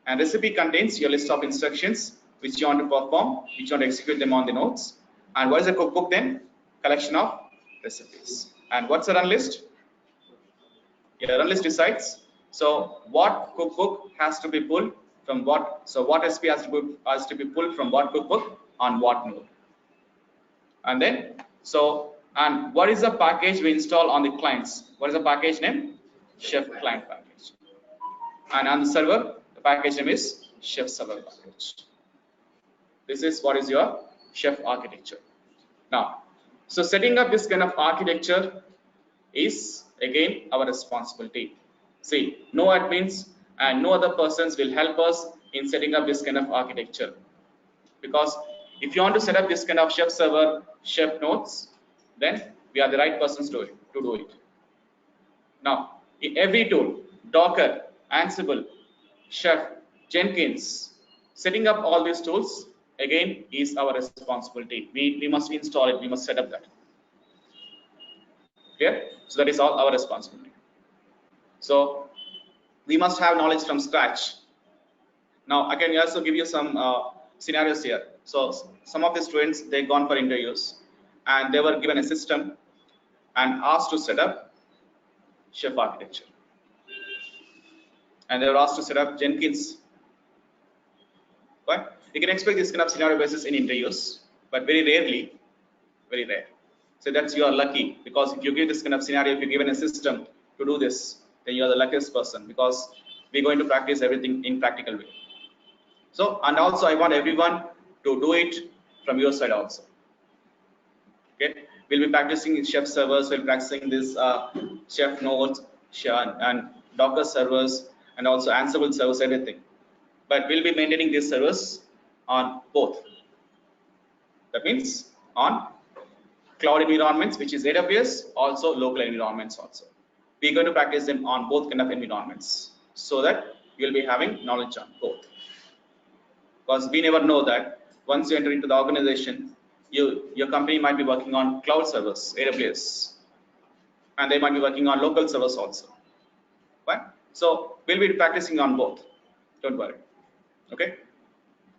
And recipe contains your list of instructions which you want to perform, which you want to execute them on the nodes. And what is a cookbook then? Collection of recipes. And what's a run list? Yeah, run list decides. So what cookbook has to be pulled from what? So what recipe has to be pulled from what cookbook on what node? And then and what is the package we install on the clients? What is the package name? Chef client package. And on the server, the package name is chef server package. This is what is your chef architecture. Now, so setting up this kind of architecture is again our responsibility. See, no admins and no other persons will help us in setting up this kind of architecture. Because if you want to set up this kind of chef server, chef nodes, then we are the right persons to do it. Now, in every tool, Docker, Ansible, Chef, Jenkins, setting up all these tools again is our responsibility. We must install it, we must set up that. Clear? So that is all our responsibility. So we must have knowledge from scratch. Now I can also give you some scenarios here. So some of the students, they gone for interviews and they were given a system and asked to set up chef architecture. and they were asked to set up Jenkins. But you can expect this kind of scenario basis in interviews, but very rarely, very rare. So that's you are lucky, because if you give this kind of scenario, if you're given a system to do this, then you are the luckiest person, because we're going to practice everything in practical way. So, and also I want everyone to do it from your side also. Okay, we'll be practicing Chef servers, we'll be practicing this Chef nodes and Docker servers, and also Ansible servers, everything. But we'll be maintaining these servers on both. That means on cloud environments, which is AWS, also local environments also. We're going to practice them on both kind of environments, so that you'll be having knowledge on both. Because we never know that once you enter into the organization, your company might be working on cloud servers, AWS, and they might be working on local servers also. Right? So we'll be practicing on both. Don't worry. Okay.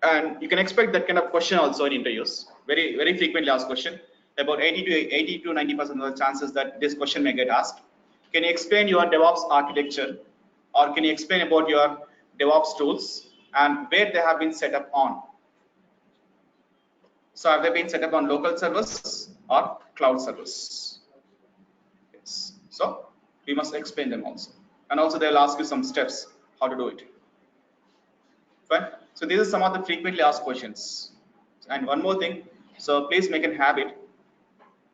And you can expect that kind of question also in interviews. Very, very frequently asked question. About 80 to 90% of the chances that this question may get asked. Can you explain your DevOps architecture, or can you explain about your DevOps tools and where they have been set up on? So have they been set up on local servers or cloud servers? Yes. So we must explain them also. And also they'll ask you some steps how to do it. Fine. So these are some of the frequently asked questions. And one more thing. So please make a habit.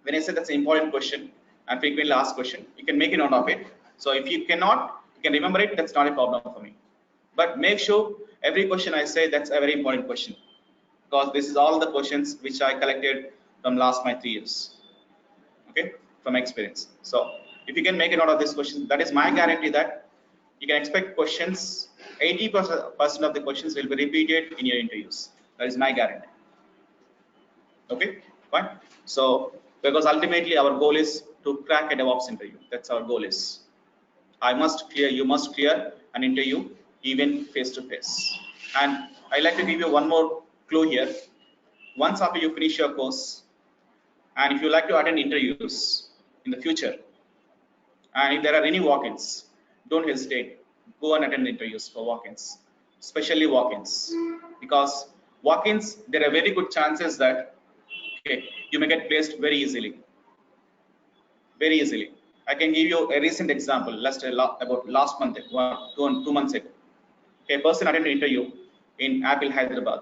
When I say that's an important question and frequently asked question, you can make a note of it. So if you cannot, you can remember it. That's not a problem for me. But make sure every question I say, that's a very important question, because this is all the questions which I collected from last my 3 years. Okay, from experience. So if you can make a note of this question, that is my guarantee that you can expect questions. 80% of the questions will be repeated in your interviews. That is my guarantee. Okay, fine. So because ultimately our goal is to crack a DevOps interview. That's our goal is. You must clear an interview even face to face. And I like to give you one more clue here. Once after you finish your course, and if you like to attend interviews in the future, and if there are any walk-ins, don't hesitate. Go and attend interviews for walk-ins, especially walk-ins, because walk-ins, there are very good chances that you may get placed very easily. Very easily. I can give you a recent example. About last month, 2 months ago, a person attended an interview in Apple Hyderabad.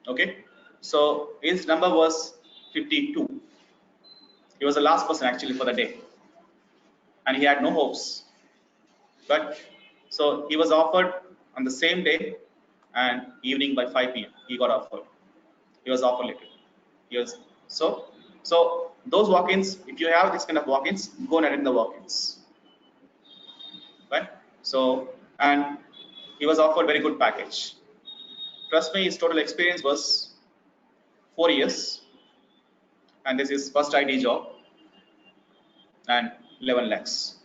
Okay, so his number was 52. He was the last person actually for the day, and he had no hopes. But so he was offered on the same day, and evening by 5 p.m. he got offered. He was offered later. He was so those walk-ins. If you have this kind of walk-ins, go and attend the walk-ins. Right? So, and he was offered very good package. Trust me, his total experience was 4 years, and this is first IT job, and 11 lakhs.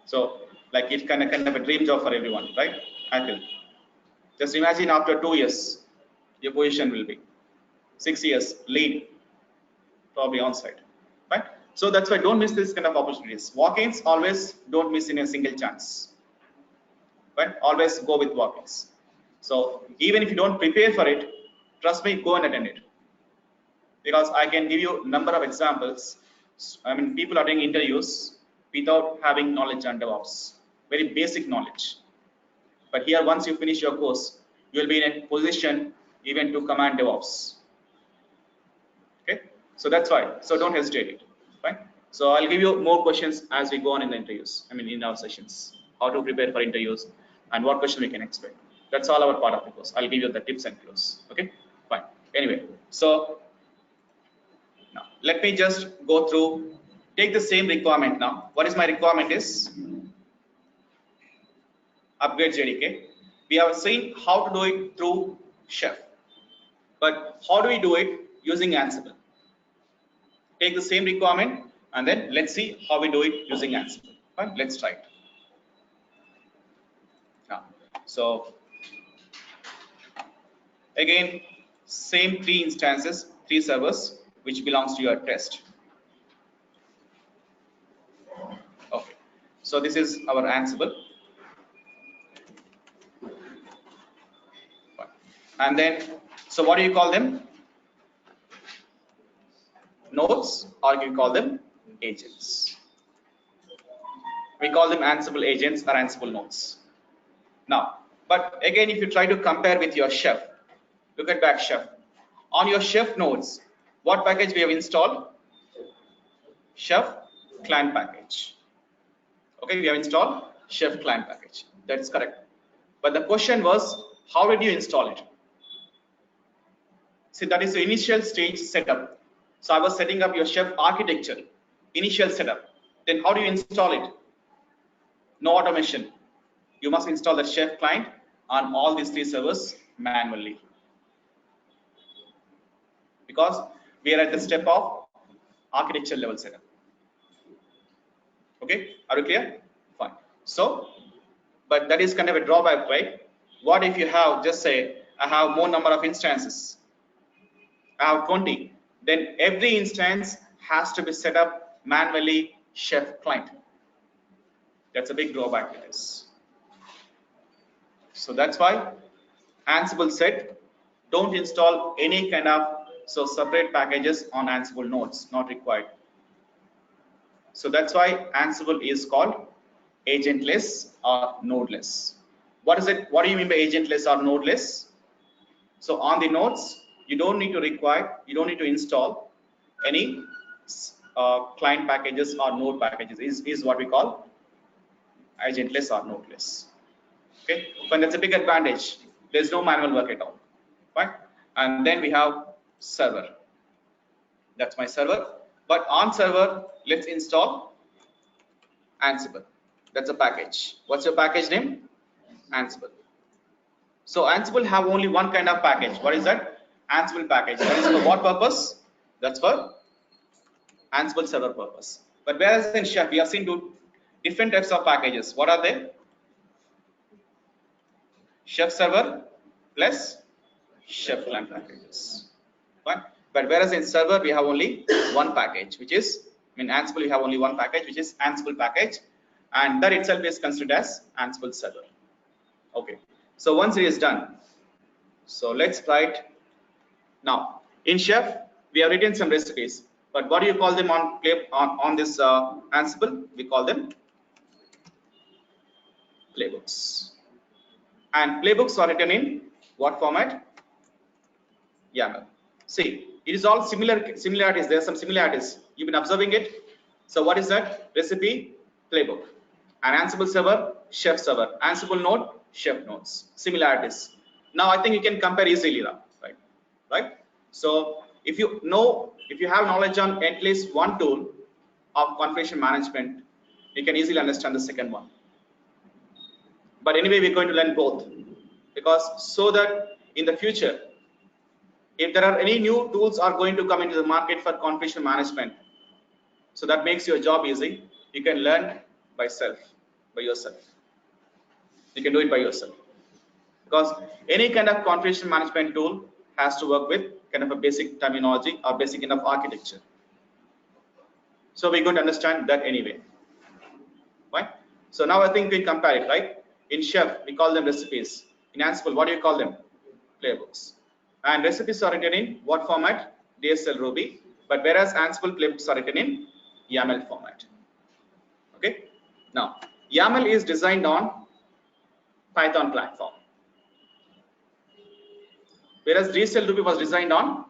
So, like, it's kind of a dream job for everyone, right? I feel. Just imagine after 2 years, your position will be 6 years lead, probably on site, right? So that's why don't miss this kind of opportunities. Walk-ins always don't miss in a single chance, right? Always go with walk-ins. So even if you don't prepare for it, trust me, go and attend it, because I can give you a number of examples. I mean, people attending interviews without having knowledge on DevOps, very basic knowledge. But here, once you finish your course, you will be in a position even to command DevOps. Okay, so that's why. So don't hesitate it. Right? So I'll give you more questions as we go on in the interviews. I mean, in our sessions, how to prepare for interviews and what question we can expect. That's all our part of the course. I'll give you the tips and clues. Okay, fine. Anyway, so now let me just go through. Take the same requirement now. What is my requirement is upgrade JDK. We have seen how to do it through Chef, but how do we do it using Ansible? Take the same requirement and then let's see how we do it using Ansible. Right? Let's try it. Now, so again, same 3 instances, 3 servers, which belongs to your test. Okay, so this is our Ansible. And then, so what do you call them? Nodes, or you call them agents. We call them Ansible agents or Ansible nodes. Now, but again, if you try to compare with your chef, look at back chef. On your chef nodes, what package we have installed? Chef client package. Okay, we have installed chef client package. That's correct. But the question was, how did you install it? See, that is the initial stage setup. So I was setting up your chef architecture, initial setup. Then how do you install it? No automation. You must install the chef client on all these three servers manually, because we are at the step of architecture level setup. Okay, are you clear? Fine. So, but that is kind of a drawback, right? What if you have, just say, I have more number of instances, I have 20, then every instance has to be set up manually chef client. That's a big drawback to this. So that's why Ansible said, don't install any kind of separate packages on Ansible nodes, not required. So that's why Ansible is called agentless or nodeless. What is it? What do you mean by agentless or nodeless? So on the nodes, you don't need to install any client packages or node packages. Is what we call agentless or nodeless. Okay, but that's a big advantage. There's no manual work at all, right? And then we have server. That's my server. But on server, let's install Ansible. That's a package. What's your package name? Ansible. So Ansible have only one kind of package. What is that? Ansible package. That is for what purpose? That's for Ansible server purpose. But whereas in Chef, we have seen two different types of packages. What are they? Chef server plus Chef client packages. Fine. But whereas in server, we have only one package, which is, in Ansible, we have only one package, which is Ansible package, and that itself is considered as Ansible server. Okay. So once it is done, so let's try it now. In Chef, we have written some recipes, but what do you call them on this Ansible? We call them playbooks. And playbooks are written in what format? YAML. See, it is all similarities. There are some similarities. You've been observing it. So what is that? Recipe, playbook. And Ansible server, Chef server. Ansible node, Chef nodes. Similarities. Now I think you can compare easily now, right? So if you have knowledge on at least one tool of configuration management, you can easily understand the second one. But anyway, we're going to learn both, because so that in the future, if there are any new tools are going to come into the market for configuration management, so that makes your job easy. You can learn by yourself. You can do it by yourself, because any kind of configuration management tool has to work with kind of a basic terminology or basic enough architecture. So we're going to understand that anyway. Right? So now I think we compare it, right? In Chef, we call them recipes. In Ansible, what do you call them? Playbooks. And recipes are written in what format? DSL Ruby. But whereas Ansible playbooks are written in YAML format. Okay. Now, YAML is designed on Python platform, whereas DSL Ruby was designed on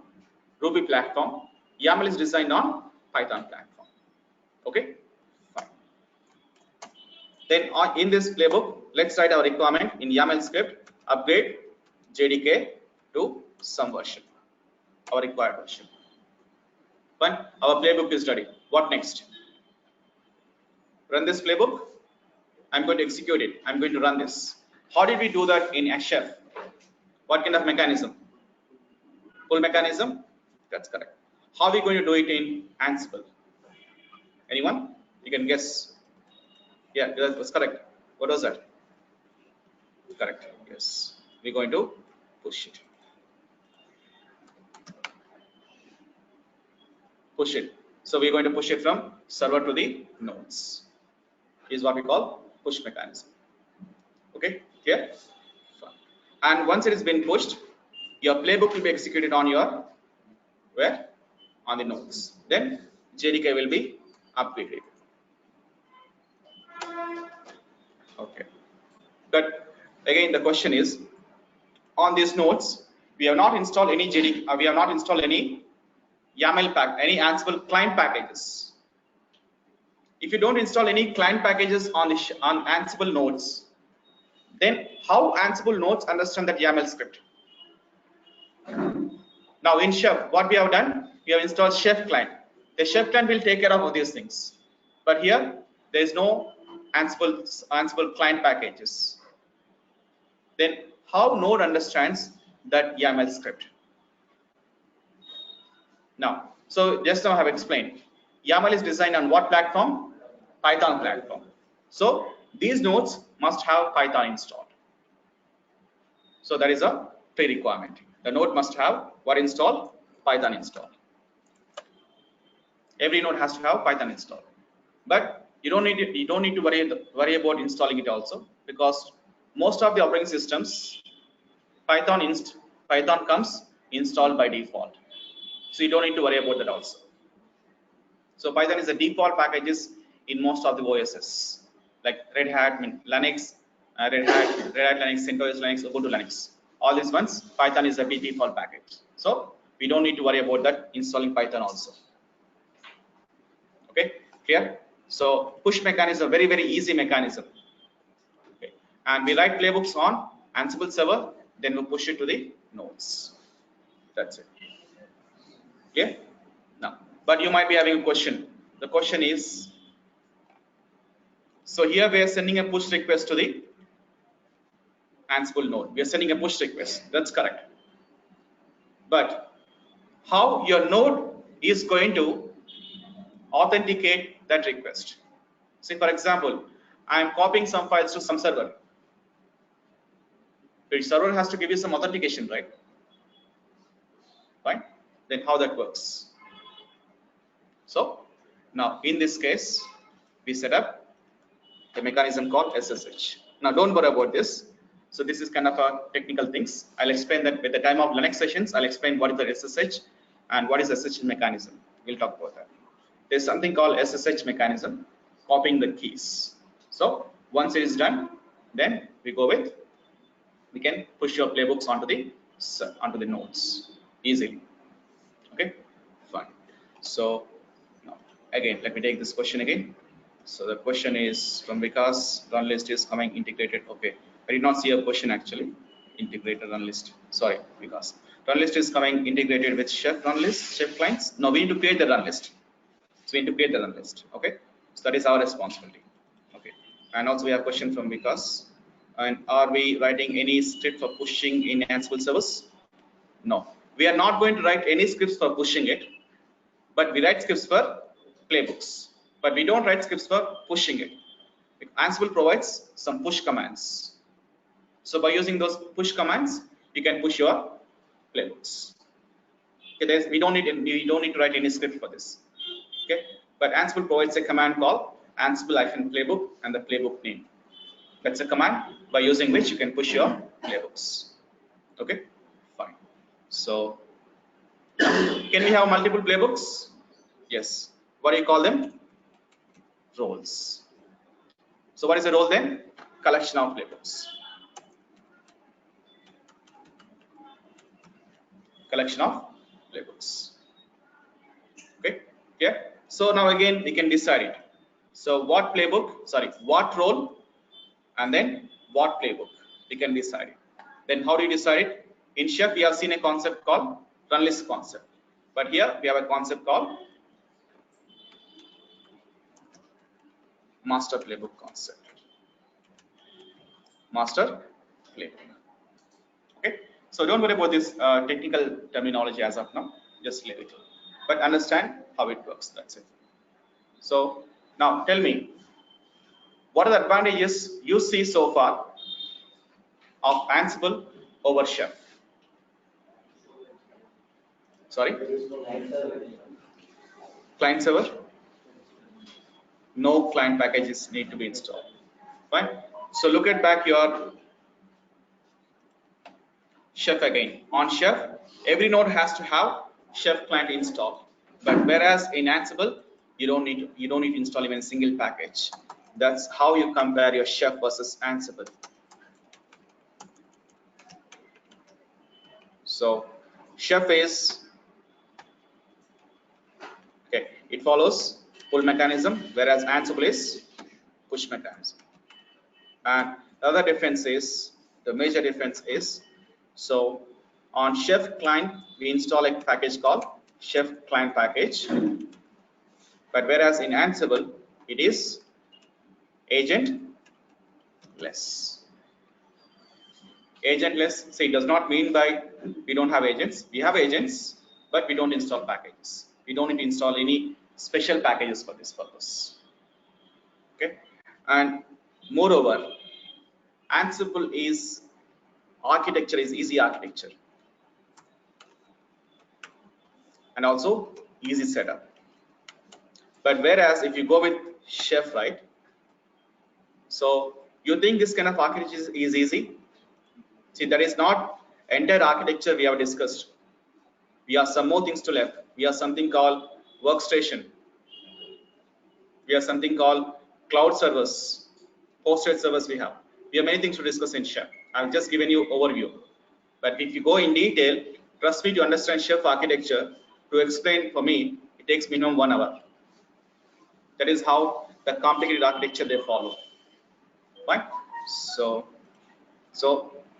Ruby platform. YAML is designed on Python platform. Okay. Fine. Then in this playbook, let's write our requirement in YAML script. Upgrade JDK to some version, our required version. Fine. Our playbook is ready. What next? Run this playbook. I'm going to execute it. I'm going to run this. How did we do that in Chef? What kind of mechanism? Full mechanism? That's correct. How are we going to do it in Ansible? Anyone? You can guess. Yeah, that was correct. What was that? Correct. Yes. We're going to push it. So we're going to push it from server to the nodes. Is what we call push mechanism. Okay, here. And once it has been pushed, your playbook will be executed on your where? On the nodes. Then JDK will be updated. Okay. But again, the question is, on these nodes, we have not installed any JDK. We have not installed any YAML pack, any Ansible client packages. If you don't install any client packages on Ansible nodes, then how Ansible nodes understand that YAML script? Now in Chef, what we have done, we have installed Chef client. The Chef client will take care of all these things. But here, there is no Ansible client packages. Then how node understands that YAML script? Now, so just now I have explained. YAML is designed on what platform? Python platform. So these nodes must have Python installed. So that is a pre-requirement. The node must have what installed? Python installed. Every node has to have Python installed. But you don't need to worry about installing it also, because most of the operating systems Python comes installed by default. So you don't need to worry about that also. So Python is the default packages in most of the OSs, like Red Hat, Linux, Red Hat Linux, CentOS Linux, Ubuntu Linux. All these ones, Python is a default package. So we don't need to worry about that installing Python also. Okay, clear? So push mechanism, very, very easy mechanism. Okay. And we write playbooks on Ansible server, then we push it to the nodes. That's it. Okay. Now, but you might be having a question. The question is, so here we are sending a push request to the Ansible node. We are sending a push request. That's correct. But how your node is going to authenticate that request? Say, for example, I am copying some files to some server. The server has to give you some authentication, right? Fine. Then how that works? So now in this case, we set up the mechanism called SSH. Now don't worry about this. So this is kind of a technical things. I'll explain that with the time of Linux sessions. I'll explain what is the SSH and what is SSH mechanism. We'll talk about that. There's something called SSH mechanism, copying the keys. So once it is done, then we can push your playbooks onto the nodes easily. Okay, fine. So now again, let me take this question again. So the question is from Vikas, run list is coming integrated. Okay, I did not see a question actually. Integrated run list. Sorry, Vikas. Run list is coming integrated with Chef run list, Chef clients. Now we need to create the run list. So we need to create the run list. Okay, so that is our responsibility. Okay, and also we have a question from Vikas. And are we writing any script for pushing in Ansible servers? No, we are not going to write any scripts for pushing it, but we write scripts for playbooks. But we don't write scripts for pushing it. Ansible provides some push commands. So by using those push commands, you can push your playbooks. Okay, we don't need to write any script for this. Okay, but Ansible provides a command called Ansible-playbook and the playbook name. That's a command by using which you can push your playbooks. Okay, fine. So can we have multiple playbooks? Yes. What do you call them? Roles. So what is a role then? Collection of playbooks. Collection of playbooks. Okay, yeah. So now again we can decide it. So what playbook, sorry, what role, and then what playbook, we can decide it. Then how do you decide it? In Chef we have seen a concept called run list concept, but here we have a concept called master playbook concept. Master playbook. Okay, so don't worry about this technical terminology as of now, just leave it, but understand how it works. That's it. So now tell me, what are the advantages you see so far of Ansible over Chef? Sorry, client server. No client packages need to be installed. Fine. So look at back your Chef again. On Chef, every node has to have Chef client installed. But whereas in Ansible, you don't need to install even a single package. That's how you compare your Chef versus Ansible. So Chef is okay. It follows pull mechanism, whereas Ansible is push mechanism. And the other difference is, the major difference is, so on Chef client we install a package called Chef client package, but whereas in Ansible it is agentless. Agentless, so it does not mean by we don't have agents. We have agents, but we don't install packages. We don't need to install any special packages for this purpose. Okay, and moreover, Ansible is architecture is easy architecture, and also easy setup. But whereas if you go with Chef, right? So you think this kind of architecture is easy? See, that is not entire architecture we have discussed. We have some more things to left. We have something called workstation. We have something called cloud servers, hosted servers we have. We have many things to discuss in Chef. I've just given you overview. But if you go in detail, trust me, to understand Chef architecture, to explain for me, it takes minimum 1 hour. That is how the complicated architecture they follow. Right? So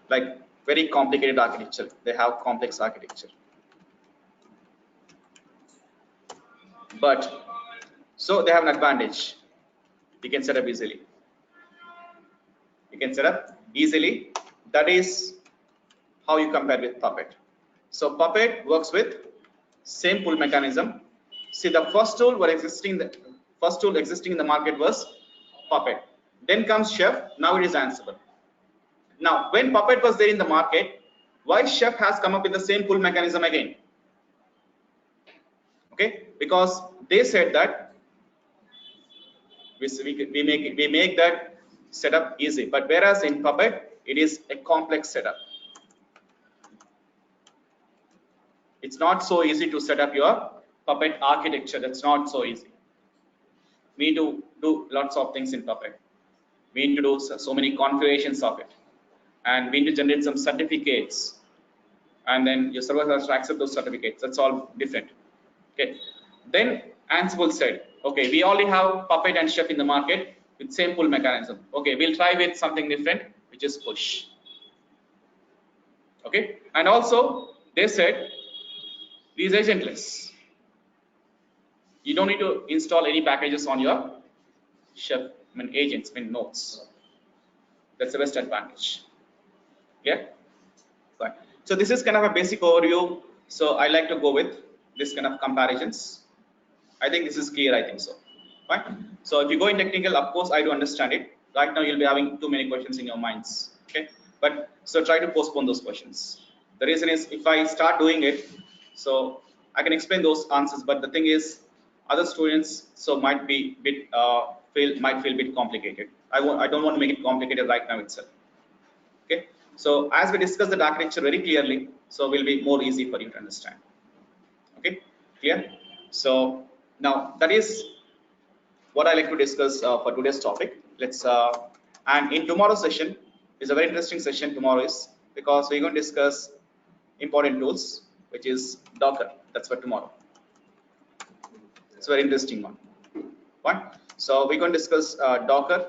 like very complicated architecture. They have complex architecture. But so they have an advantage. You can set up easily. You can set up easily. That is how you compare with Puppet. So Puppet works with same pull mechanism. See, the first tool existing in the market was Puppet. Then comes Chef. Now it is Ansible. Now, when Puppet was there in the market, why Chef has come up with the same pull mechanism again? Okay, because they said that we make that setup easy. But whereas in Puppet, it is a complex setup. It's not so easy to set up your Puppet architecture. That's not so easy. We need to do lots of things in Puppet. We need to do so many configurations of it, and we need to generate some certificates, and then your server has to accept those certificates. That's all different. Okay. Then Ansible said, okay, we already have Puppet and Chef in the market with same pull mechanism. Okay, we'll try with something different, which is push. Okay, and also they said it is agentless. You don't need to install any packages on your Chef agents, nodes. That's the best advantage. Yeah. Fine. So this is kind of a basic overview. So I like to go with this kind of comparisons. I think this is clear. I think so. Fine. So if you go in technical, of course I do understand it. Right now you'll be having too many questions in your minds. Okay. But so try to postpone those questions. The reason is if I start doing it, so I can explain those answers. But the thing is, other students so might be bit feel a bit complicated. I don't want to make it complicated right now itself. Okay. So as we discuss the architecture very clearly, so will be more easy for you to understand. Okay, clear? So now that is what I like to discuss for today's topic. Let's and in tomorrow's session is a very interesting session. Tomorrow is because we're going to discuss important tools, which is Docker. That's for tomorrow. It's a very interesting one. Fine. So we're going to discuss Docker,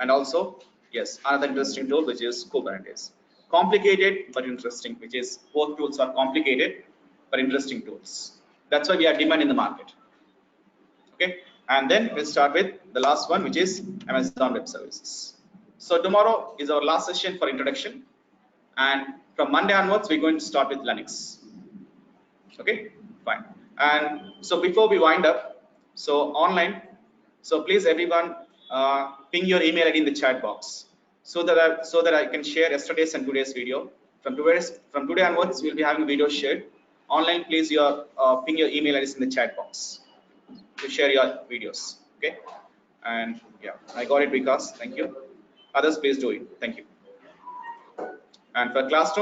and also yes, another interesting tool which is Kubernetes. Complicated but interesting, which is both tools are complicated but interesting tools. That's why we are demand in the market. Okay, and then we'll start with the last one, which is Amazon Web Services. So tomorrow is our last session for introduction, and from Monday onwards we're going to start with Linux. Okay, fine. And so before we wind up, so online, so please everyone ping your email ID in the chat box so that I can share yesterday's and today's video. From today onwards we'll be having video shared online. Please ping your email IDs in the chat box to share your videos. Okay, and yeah, I got it, Vikas. Thank you. Others please do it. Thank you. And for classroom,